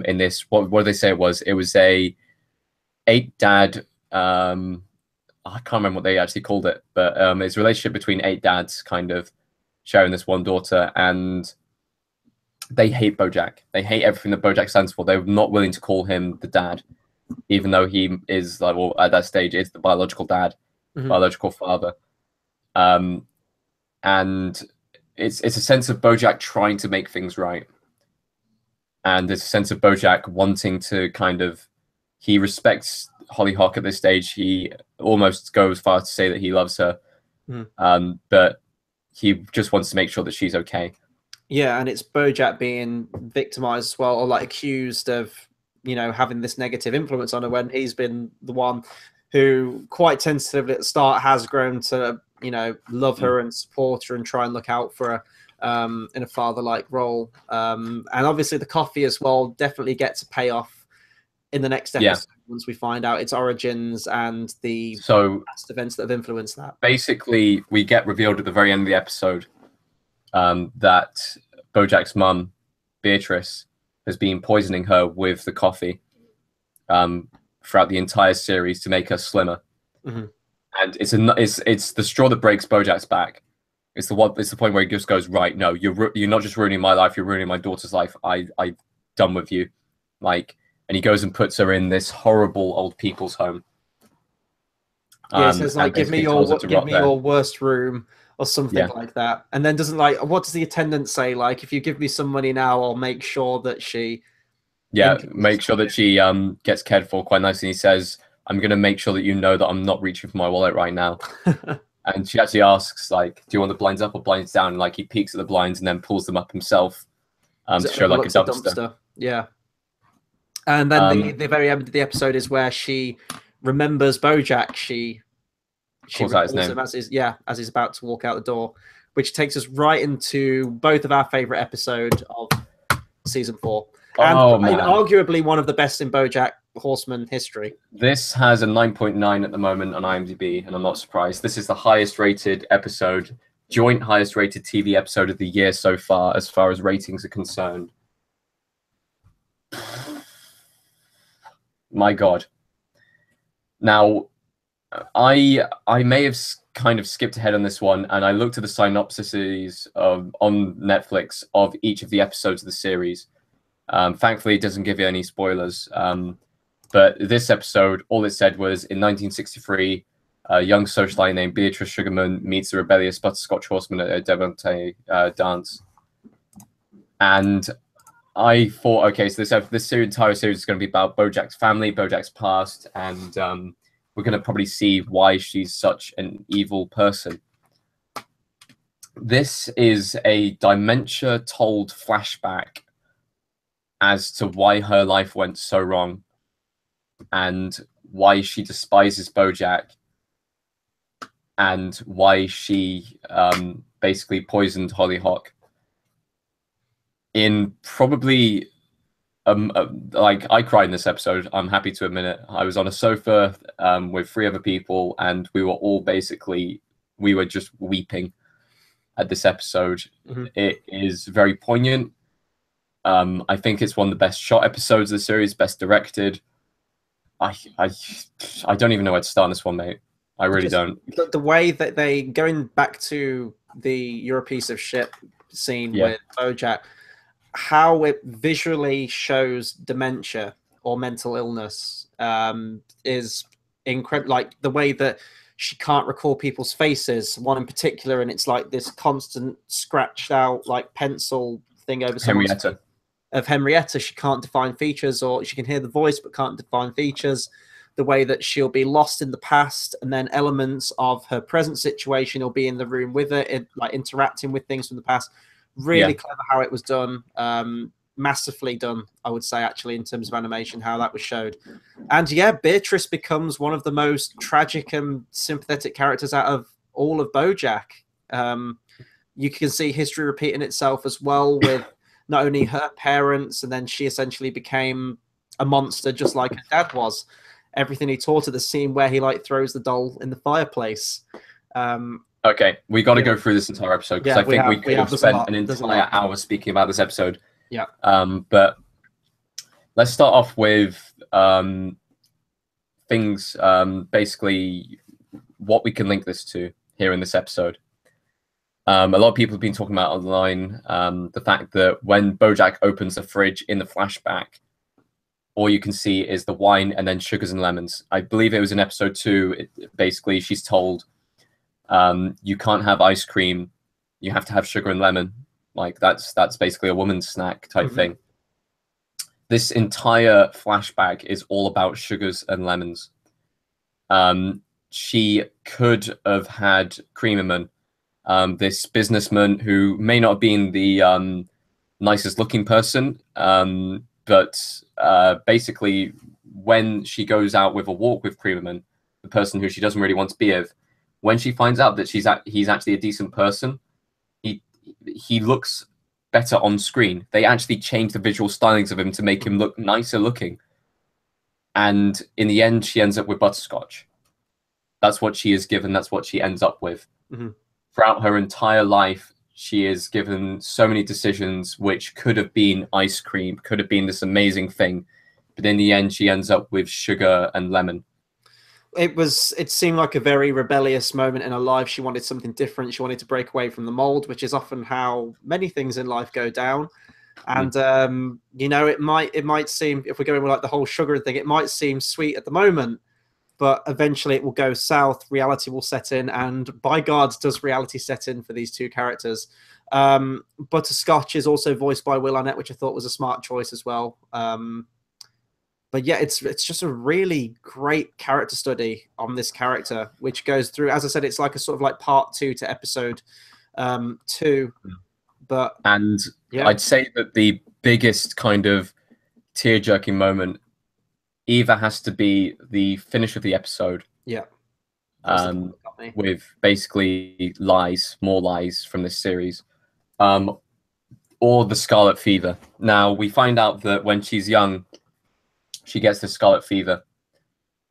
in this. What did they say it was? It was a 8 dad. I can't remember what they actually called it, but it's a relationship between 8 dads kind of sharing this one daughter, and they hate Bojack. They hate everything that Bojack stands for. They're not willing to call him the dad, even though he is, like, well, at that stage, is the biological dad, biological father. And it's a sense of Bojack trying to make things right. And there's a sense of Bojack wanting to kind of, he respects Hollyhock at this stage. He almost goes far to say that he loves her. But he just wants to make sure that she's okay. Yeah, and it's Bojack being victimized as well, or like accused of, you know, having this negative influence on her when he's been the one who quite tentatively at the start has grown to, you know, love her and support her and try and look out for her in a father-like role. And obviously the coffee as well definitely gets a payoff in the next episode once we find out its origins and the past events that have influenced that. Basically, we get revealed at the very end of the episode that Bojack's mum, Beatrice, has been poisoning her with the coffee throughout the entire series to make her slimmer. And it's the straw that breaks Bojack's back. It's the point where he just goes, right, no, you're not just ruining my life, you're ruining my daughter's life. I'm done with you. Like, and he goes and puts her in this horrible old people's home. Yeah, he says, like, give me your worst room or something like that. And then what does the attendant say? Like, if you give me some money now, I'll make sure that she... Yeah, make sure that she gets cared for quite nicely. He says, I'm going to make sure that you know that I'm not reaching for my wallet right now. And she actually asks, like, do you want the blinds up or blinds down? And, like, he peeks at the blinds and then pulls them up himself to show, like, a dumpster. Yeah. And then the very end of the episode is where she remembers Bojack. She calls out his name. Him as he's about to walk out the door, which takes us right into both of our favorite episodes of season 4. And arguably one of the best in Bojack Horseman history. This has a 9.9 at the moment on IMDb, and I'm not surprised. This is the highest rated episode, joint highest rated TV episode of the year so far as ratings are concerned. My God. Now, I may have kind of skipped ahead on this one, and I looked at the synopsises on Netflix of each of the episodes of the series. Thankfully, it doesn't give you any spoilers. But this episode, all it said was, in 1963, a young socialite named Beatrice Sugarman meets the rebellious butterscotch horseman at a debutante dance. And I thought, okay, so this entire series is going to be about Bojack's family, Bojack's past, and we're going to probably see why she's such an evil person. This is a dementia-told flashback as to why her life went so wrong and why she despises Bojack and why she basically poisoned Hollyhock. In probably, like, I cried in this episode, I'm happy to admit it. I was on a sofa with 3 other people, and we were all we were just weeping at this episode. It is very poignant. I think it's one of the best shot episodes of the series, best directed. I don't even know where to start on this one, mate. I really don't. The way that they, going back to the "you're a piece of shit" scene with Bojack, how it visually shows dementia or mental illness is incredible, like the way that she can't recall people's faces, one in particular, and it's like this constant scratched out like pencil thing over someone's face. Of Henrietta, she can't define features, or she can hear the voice but can't define features. The way that she'll be lost in the past, and then elements of her present situation will be in the room with her, like interacting with things from the past. Really clever how it was done. Masterfully done, I would say, actually, in terms of animation, how that was showed. And yeah, Beatrice becomes one of the most tragic and sympathetic characters out of all of Bojack. You can see history repeating itself as well, with not only her parents, and then she essentially became a monster just like her dad was. Everything he taught her, the scene where he like throws the doll in the fireplace. Okay, we got to go through this entire episode, because I think we could have spent an entire hour speaking about this episode. Yeah. But let's start off with things, basically what we can link this to here in this episode. A lot of people have been talking about online the fact that when Bojack opens the fridge in the flashback, all you can see is the wine and then sugars and lemons. I believe it was in episode 2. Basically, she's told, you can't have ice cream, you have to have sugar and lemon. Like that's basically a woman's snack type thing. This entire flashback is all about sugars and lemons. She could have had Creamerman, this businessman who may not have been the nicest looking person, but basically when she goes out with a walk with Creamerman, the person who she doesn't really want to be with, when she finds out that he's actually a decent person, he looks better on screen. They actually change the visual stylings of him to make him look nicer looking. And in the end, she ends up with butterscotch. That's what she is given. That's what she ends up with. Throughout her entire life, she is given so many decisions which could have been ice cream, could have been this amazing thing. But in the end, she ends up with sugar and lemon. It seemed like a very rebellious moment in her life. She wanted something different. She wanted to break away from the mold, which is often how many things in life go down. And you know, it might seem, if we're going with like the whole sugar thing, it might seem sweet at the moment, but eventually it will go south. Reality will set in, and by God, does reality set in for these two characters. Butterscotch is also voiced by Will Arnett, which I thought was a smart choice as well. But yeah, it's just a really great character study on this character, which goes through, as I said, it's like a sort of like part 2 to episode 2. And I'd say that the biggest kind of tear-jerking moment either has to be the finish of the episode. Yeah. With basically more lies from this series. Or the scarlet fever. Now, we find out that when she's young, she gets the scarlet fever,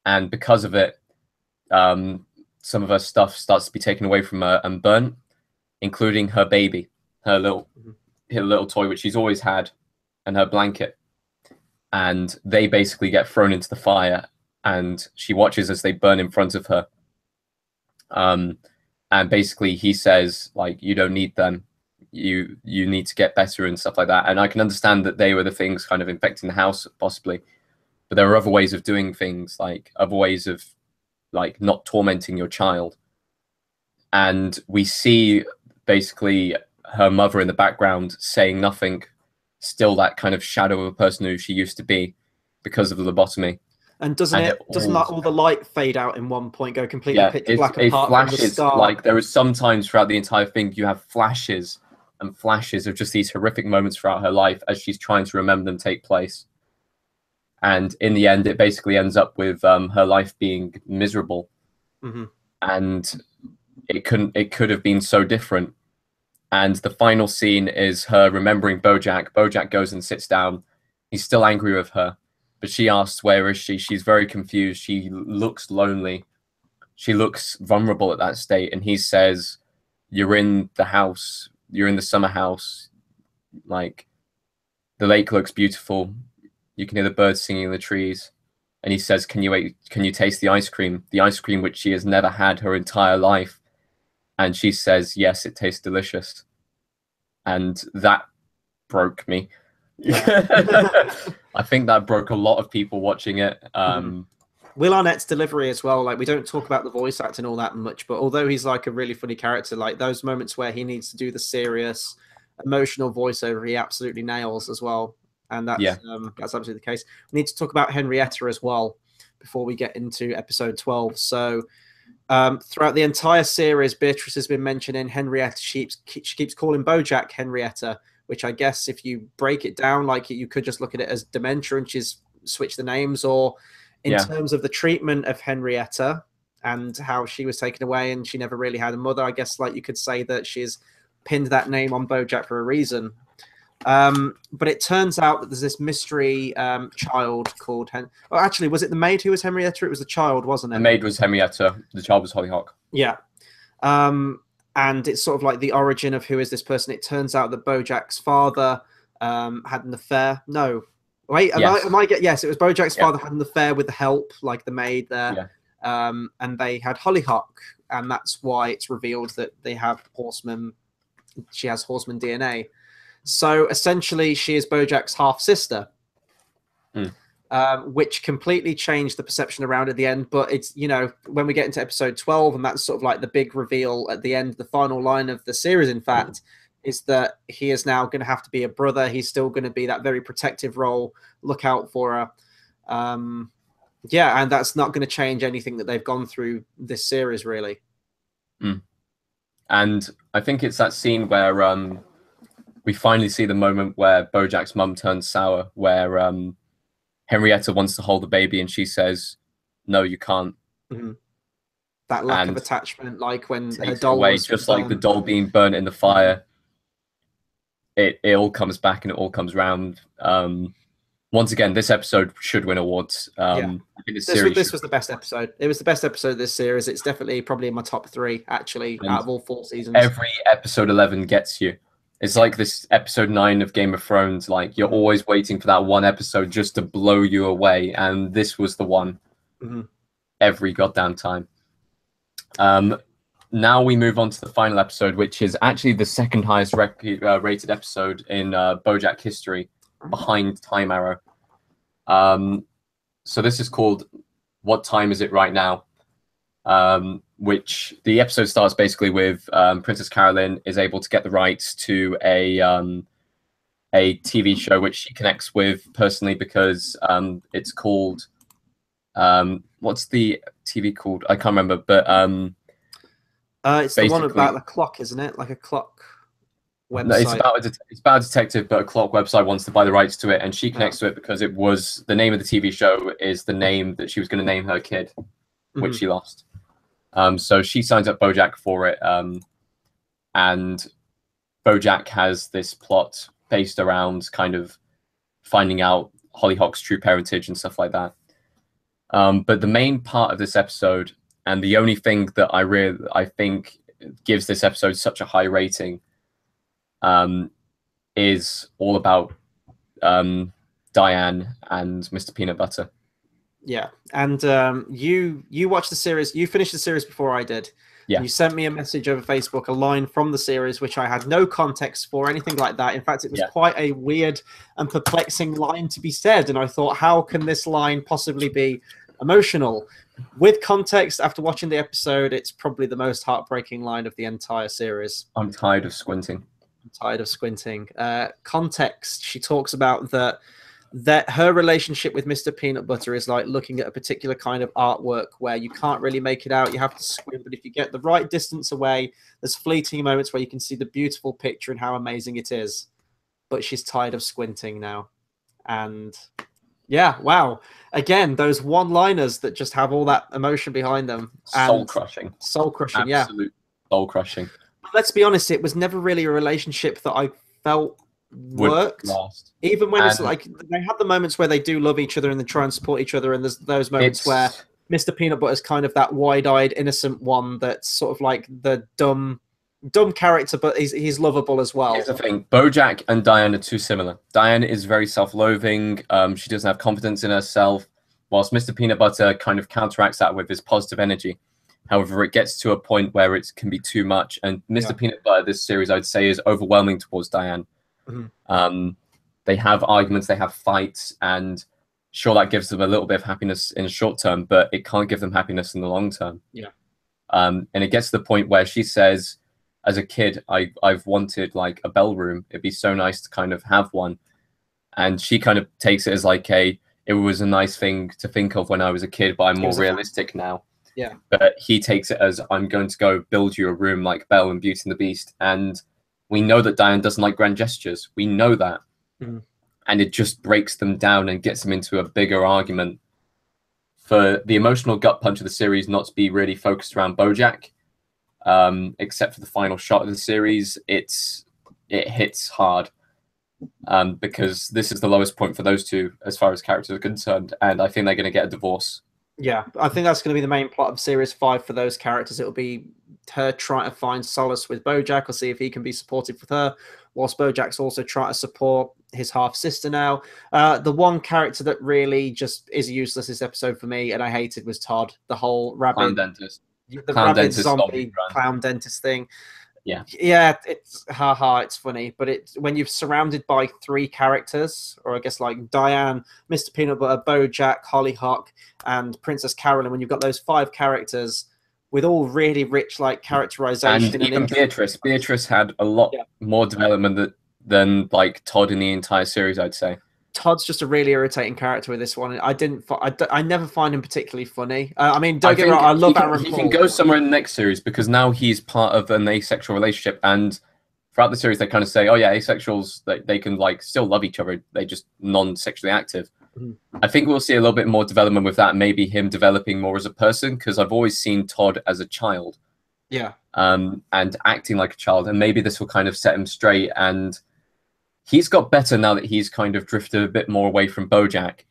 and because of it, some of her stuff starts to be taken away from her and burnt, including her baby, her little toy, which she's always had, and her blanket. And they basically get thrown into the fire, and she watches as they burn in front of her. And basically he says, like, you don't need them. You need to get better and stuff like that. And I can understand that they were the things kind of infecting the house, possibly. But there are other ways of doing things, like other ways of like not tormenting your child. And we see basically her mother in the background saying nothing, still that kind of shadow of a person who she used to be because of the lobotomy. And doesn't all the light fade out in one point, go completely pitch black apart flashes, from the start? Like there is sometimes throughout the entire thing you have flashes and flashes of just these horrific moments throughout her life as she's trying to remember them take place. And in the end, it basically ends up with her life being miserable. And it could have been so different. And the final scene is her remembering Bojack. Bojack goes and sits down. He's still angry with her, but she asks, where is she? She's very confused. She looks lonely. She looks vulnerable at that state. And he says, you're in the house. You're in the summer house. Like, the lake looks beautiful. You can hear the birds singing in the trees. And he says, can you taste the ice cream? The ice cream which she has never had her entire life. And she says, yes, it tastes delicious. And that broke me. Yeah. I think that broke a lot of people watching it. Will Arnett's delivery as well. Like, we don't talk about the voice acting all that much, but although he's like a really funny character, like those moments where he needs to do the serious, emotional voiceover, he absolutely nails as well. And that's absolutely the case. We need to talk about Henrietta as well before we get into episode 12. So throughout the entire series, Beatrice has been mentioning Henrietta. She keeps calling Bojack Henrietta, which I guess if you break it down, like you could just look at it as dementia and she's switched the names, or in terms of the treatment of Henrietta and how she was taken away and she never really had a mother, I guess like you could say that she's pinned that name on Bojack for a reason. But it turns out that there's this mystery child called well, actually, was it the maid who was Henrietta? It was the child, wasn't it? The maid was Henrietta. The child was Hollyhock. Yeah. And it's sort of like the origin of who is this person. It turns out that Bojack's father had an affair. No. Wait, yes, it was Bojack's father had an affair with the help, like the maid there. Yeah. And they had Hollyhock, and that's why it's revealed that they have Horseman. She has Horseman DNA. So essentially, she is Bojack's half sister, which completely changed the perception around at the end. But it's, you know, when we get into episode 12, and that's sort of like the big reveal at the end, the final line of the series, in fact, is that he is now going to have to be a brother. He's still going to be that very protective role, look out for her. And that's not going to change anything that they've gone through this series, really. And I think it's that scene where we finally see the moment where Bojack's mum turns sour, where Henrietta wants to hold the baby and she says, "No, you can't." That lack of attachment, like when her doll away, just like the doll being burnt in the fire. It all comes back and it all comes round. Once again, this episode should win awards. I think this was the best episode. It was the best episode of this series. It's definitely probably in my top 3, actually, out of all 4 seasons. Every episode 11 gets you. It's like this episode 9 of Game of Thrones. Like, you're always waiting for that one episode just to blow you away, and this was the one. Every goddamn time. Now we move on to the final episode, which is actually the second highest rated episode in Bojack history, behind Time Arrow. So this is called "What Time Is It Right Now?" Which the episode starts basically with Princess Carolyne is able to get the rights to a TV show which she connects with personally because it's called what's the TV called? I can't remember, but it's the one about the clock, isn't it? Like a clock website. No, it's about a detective, but a clock website wants to buy the rights to it, and she connects to it because it was the name of the TV show is the name that she was going to name her kid, which she lost. So she signs up Bojack for it, and Bojack has this plot based around kind of finding out Hollyhock's true parentage and stuff like that. But the main part of this episode, and the only thing that I think gives this episode such a high rating, is all about Diane and Mr. Peanut Butter. Yeah, and you watched the series. You finished the series before I did. Yeah. You sent me a message over Facebook, a line from the series, which I had no context for, anything like that. In fact, it was quite a weird and perplexing line to be said. And I thought, how can this line possibly be emotional? With context, after watching the episode, it's probably the most heartbreaking line of the entire series. I'm tired of squinting. Context, she talks about that her relationship with Mr. Peanut Butter is like looking at a particular kind of artwork where you can't really make it out. You have to squint, but if you get the right distance away, there's fleeting moments where you can see the beautiful picture and how amazing it is. But she's tired of squinting now. And yeah, wow. Again, those one-liners that just have all that emotion behind them. Soul-crushing. Soul-crushing, yeah. Absolute soul-crushing. Let's be honest, it was never really a relationship that I felt worked. Last. Even when it's like they have the moments where they do love each other and they try and support each other, and there's those moments where Mr. Peanut Butter is kind of that wide-eyed, innocent one that's sort of like the dumb character, but he's lovable as well. Here's the thing: Bojack and Diane are too similar. Diane is very self-loathing. She doesn't have confidence in herself, whilst Mr. Peanut Butter kind of counteracts that with his positive energy. However, it gets to a point where it can be too much, and Mr. Peanut Butter, this series, I'd say, is overwhelming towards Diane. They have arguments, they have fights, and sure, that gives them a little bit of happiness in the short term, but it can't give them happiness in the long term. Yeah. And it gets to the point where she says, as a kid, I've wanted like a bell room. It'd be so nice to kind of have one. And she kind of takes it as like it was a nice thing to think of when I was a kid, but I'm more realistic now. Yeah. But he takes it as, I'm going to go build you a room like Belle and Beauty and the Beast. And we know that Diane doesn't like grand gestures. We know that. Mm-hmm. And it just breaks them down and gets them into a bigger argument. For the emotional gut punch of the series not to be really focused around Bojack, except for the final shot of the series, it hits hard. Because this is the lowest point for those two as far as characters are concerned, and I think they're going to get a divorce. Yeah, I think that's going to be the main plot of Series 5 for those characters. It'll be her trying to find solace with Bojack or see if he can be supportive with her, whilst Bojack's also trying to support his half-sister now. The one character that really just is useless this episode for me, and I hated, was Todd. The whole rabbit... Clown dentist. The rabbit zombie clown dentist thing. Yeah, it's it's funny, but when you're surrounded by 3 characters, or I guess like Diane, Mr. Peanut Butter, Bojack, Hollyhock, and Princess Carolyne, when you've got those 5 characters with all really rich like characterization, and even Beatrice had a lot more development than like Todd in the entire series, I'd say. Todd's just a really irritating character with this one. I never find him particularly funny. I mean, don't get me wrong, I love Aaron Paul. He can go somewhere in the next series because now he's part of an asexual relationship, and throughout the series they kind of say, oh yeah, asexuals, they can like still love each other, they just non-sexually active. I think we'll see a little bit more development with that, maybe him developing more as a person, because I've always seen Todd as a child. Yeah. And acting like a child, and maybe this will kind of set him straight, and he's got better now that he's kind of drifted a bit more away from Bojack.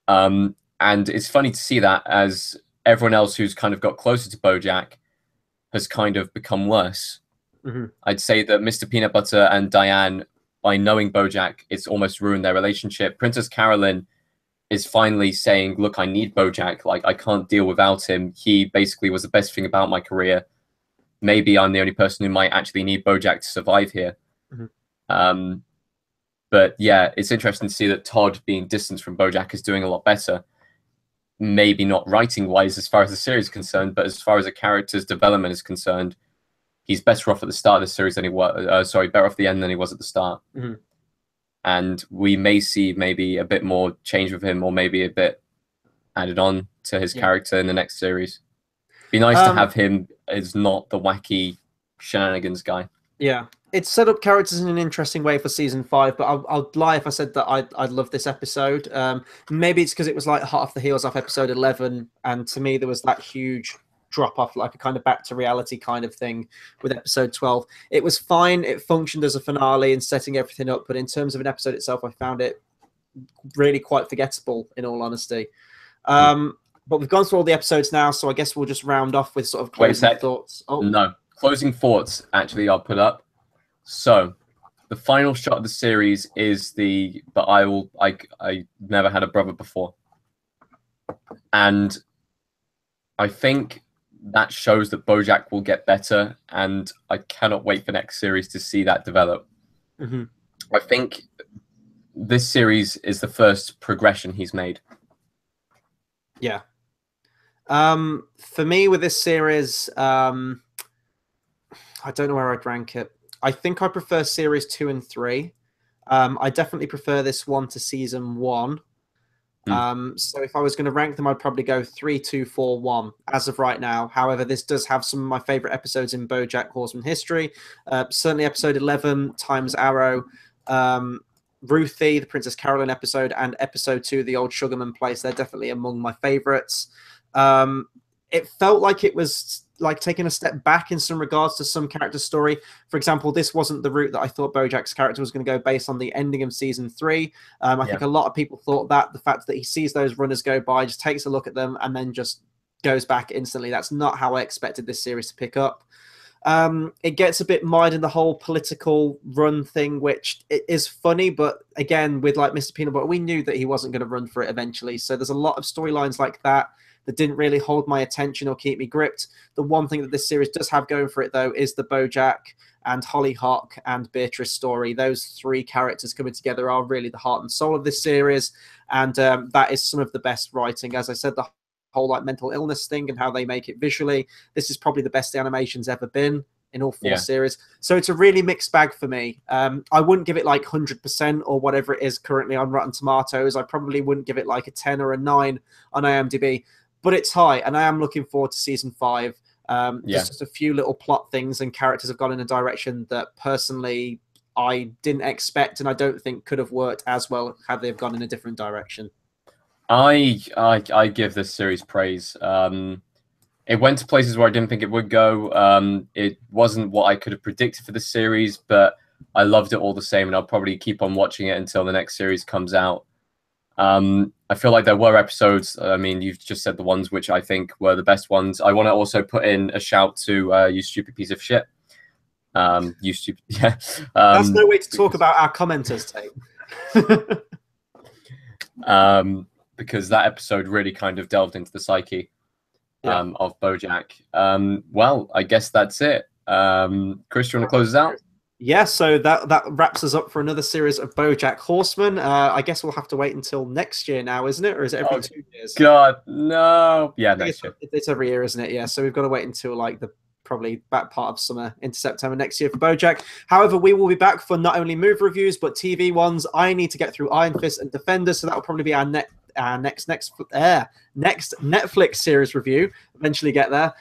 And it's funny to see that, as everyone else who's kind of got closer to Bojack has kind of become worse. I'd say that Mr. Peanut Butter and Diane, by knowing Bojack, it's almost ruined their relationship. Princess Carolyne is finally saying, look, I need Bojack. Like, I can't deal without him. He basically was the best thing about my career. Maybe I'm the only person who might actually need Bojack to survive here. But yeah, it's interesting to see that Todd, being distanced from Bojack, is doing a lot better. Maybe not writing-wise as far as the series is concerned, but as far as a character's development is concerned, he's better off at the start of the series than he was. Better off the end than he was at the start. And we may see maybe a bit more change with him, or maybe a bit added on to his character in the next series. Be nice to have him as not the wacky shenanigans guy. Yeah, it's set up characters in an interesting way for season 5, but I'll lie if I said that I'd love this episode. Maybe it's because it was like hot off the heels off episode 11, and to me there was that huge drop off, like a kind of back to reality kind of thing with episode 12. It was fine, it functioned as a finale and setting everything up, but in terms of an episode itself, I found it really quite forgettable, in all honesty. But we've gone through all the episodes now, so I guess we'll just round off with sort of closing thoughts. Oh no, closing thoughts, actually, I'll put up. So the final shot of the series is I never had a brother before. And I think that shows that Bojack will get better, and I cannot wait for next series to see that develop. I think this series is the first progression he's made. Yeah. For me with this series, I don't know where I'd rank it. I think I prefer series 2 and 3. I definitely prefer this one to season 1. So if I was going to rank them, I'd probably go 3, 2, 4, 1 as of right now. However, this does have some of my favorite episodes in Bojack Horseman history. Certainly episode 11, Time's Arrow, Ruthie, the Princess Carolyne episode, and episode 2, The Old Sugarman Place. They're definitely among my favorites. It felt like it was like taking a step back in some regards to some character story. For example, this wasn't the route that I thought Bojack's character was going to go based on the ending of season 3. I think a lot of people thought that the fact that he sees those runners go by, just takes a look at them, and then just goes back instantly. That's not how I expected this series to pick up. It gets a bit mired in the whole political run thing, which is funny, but again, with like Mr. Peanut Butter, we knew that he wasn't going to run for it eventually. So there's a lot of storylines like that that didn't really hold my attention or keep me gripped. The one thing that this series does have going for it, though, is the Bojack and Hollyhock and Beatrice story. Those three characters coming together are really the heart and soul of this series, and that is some of the best writing. As I said, the whole like mental illness thing and how they make it visually, this is probably the best the animation's ever been in all four series. So it's a really mixed bag for me. I wouldn't give it like 100% or whatever it is currently on Rotten Tomatoes. I probably wouldn't give it like a 10 or a 9 on IMDb, but it's high, and I am looking forward to season 5. Just a few little plot things and characters have gone in a direction that personally I didn't expect, and I don't think could have worked as well had they have gone in a different direction. I give this series praise. It went to places where I didn't think it would go. It wasn't what I could have predicted for the series, but I loved it all the same, and I'll probably keep on watching it until the next series comes out. I feel like there were episodes, I mean, you've just said the ones which I think were the best ones. I want to also put in a shout to You Stupid Piece of Shit. You stupid, yeah. That's no way to talk about our commenters, Tate. Because that episode really kind of delved into the psyche of Bojack. Well, I guess that's it. Chris, do you want to close us out? Yeah, so that wraps us up for another series of Bojack Horseman. I guess we'll have to wait until next year now, isn't it? Or is it every 2 years? God, no. Yeah, next year. It's every year, isn't it? Yeah, so we've got to wait until like the probably back part of summer into September next year for Bojack. However, we will be back for not only movie reviews, but TV ones. I need to get through Iron Fist and Defenders, so that will probably be our next Netflix series review. Eventually get there.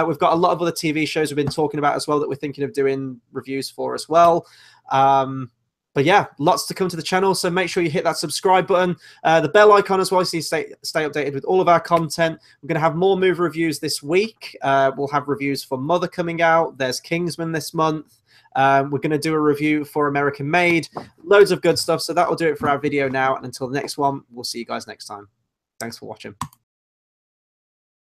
We've got a lot of other TV shows we've been talking about as well that we're thinking of doing reviews for as well. But yeah, lots to come to the channel, so make sure you hit that subscribe button, the bell icon as well, so you stay updated with all of our content. We're going to have more movie reviews this week. We'll have reviews for Mother coming out. There's Kingsman this month. We're going to do a review for American Made. Loads of good stuff, so that will do it for our video now. And until the next one, we'll see you guys next time. Thanks for watching.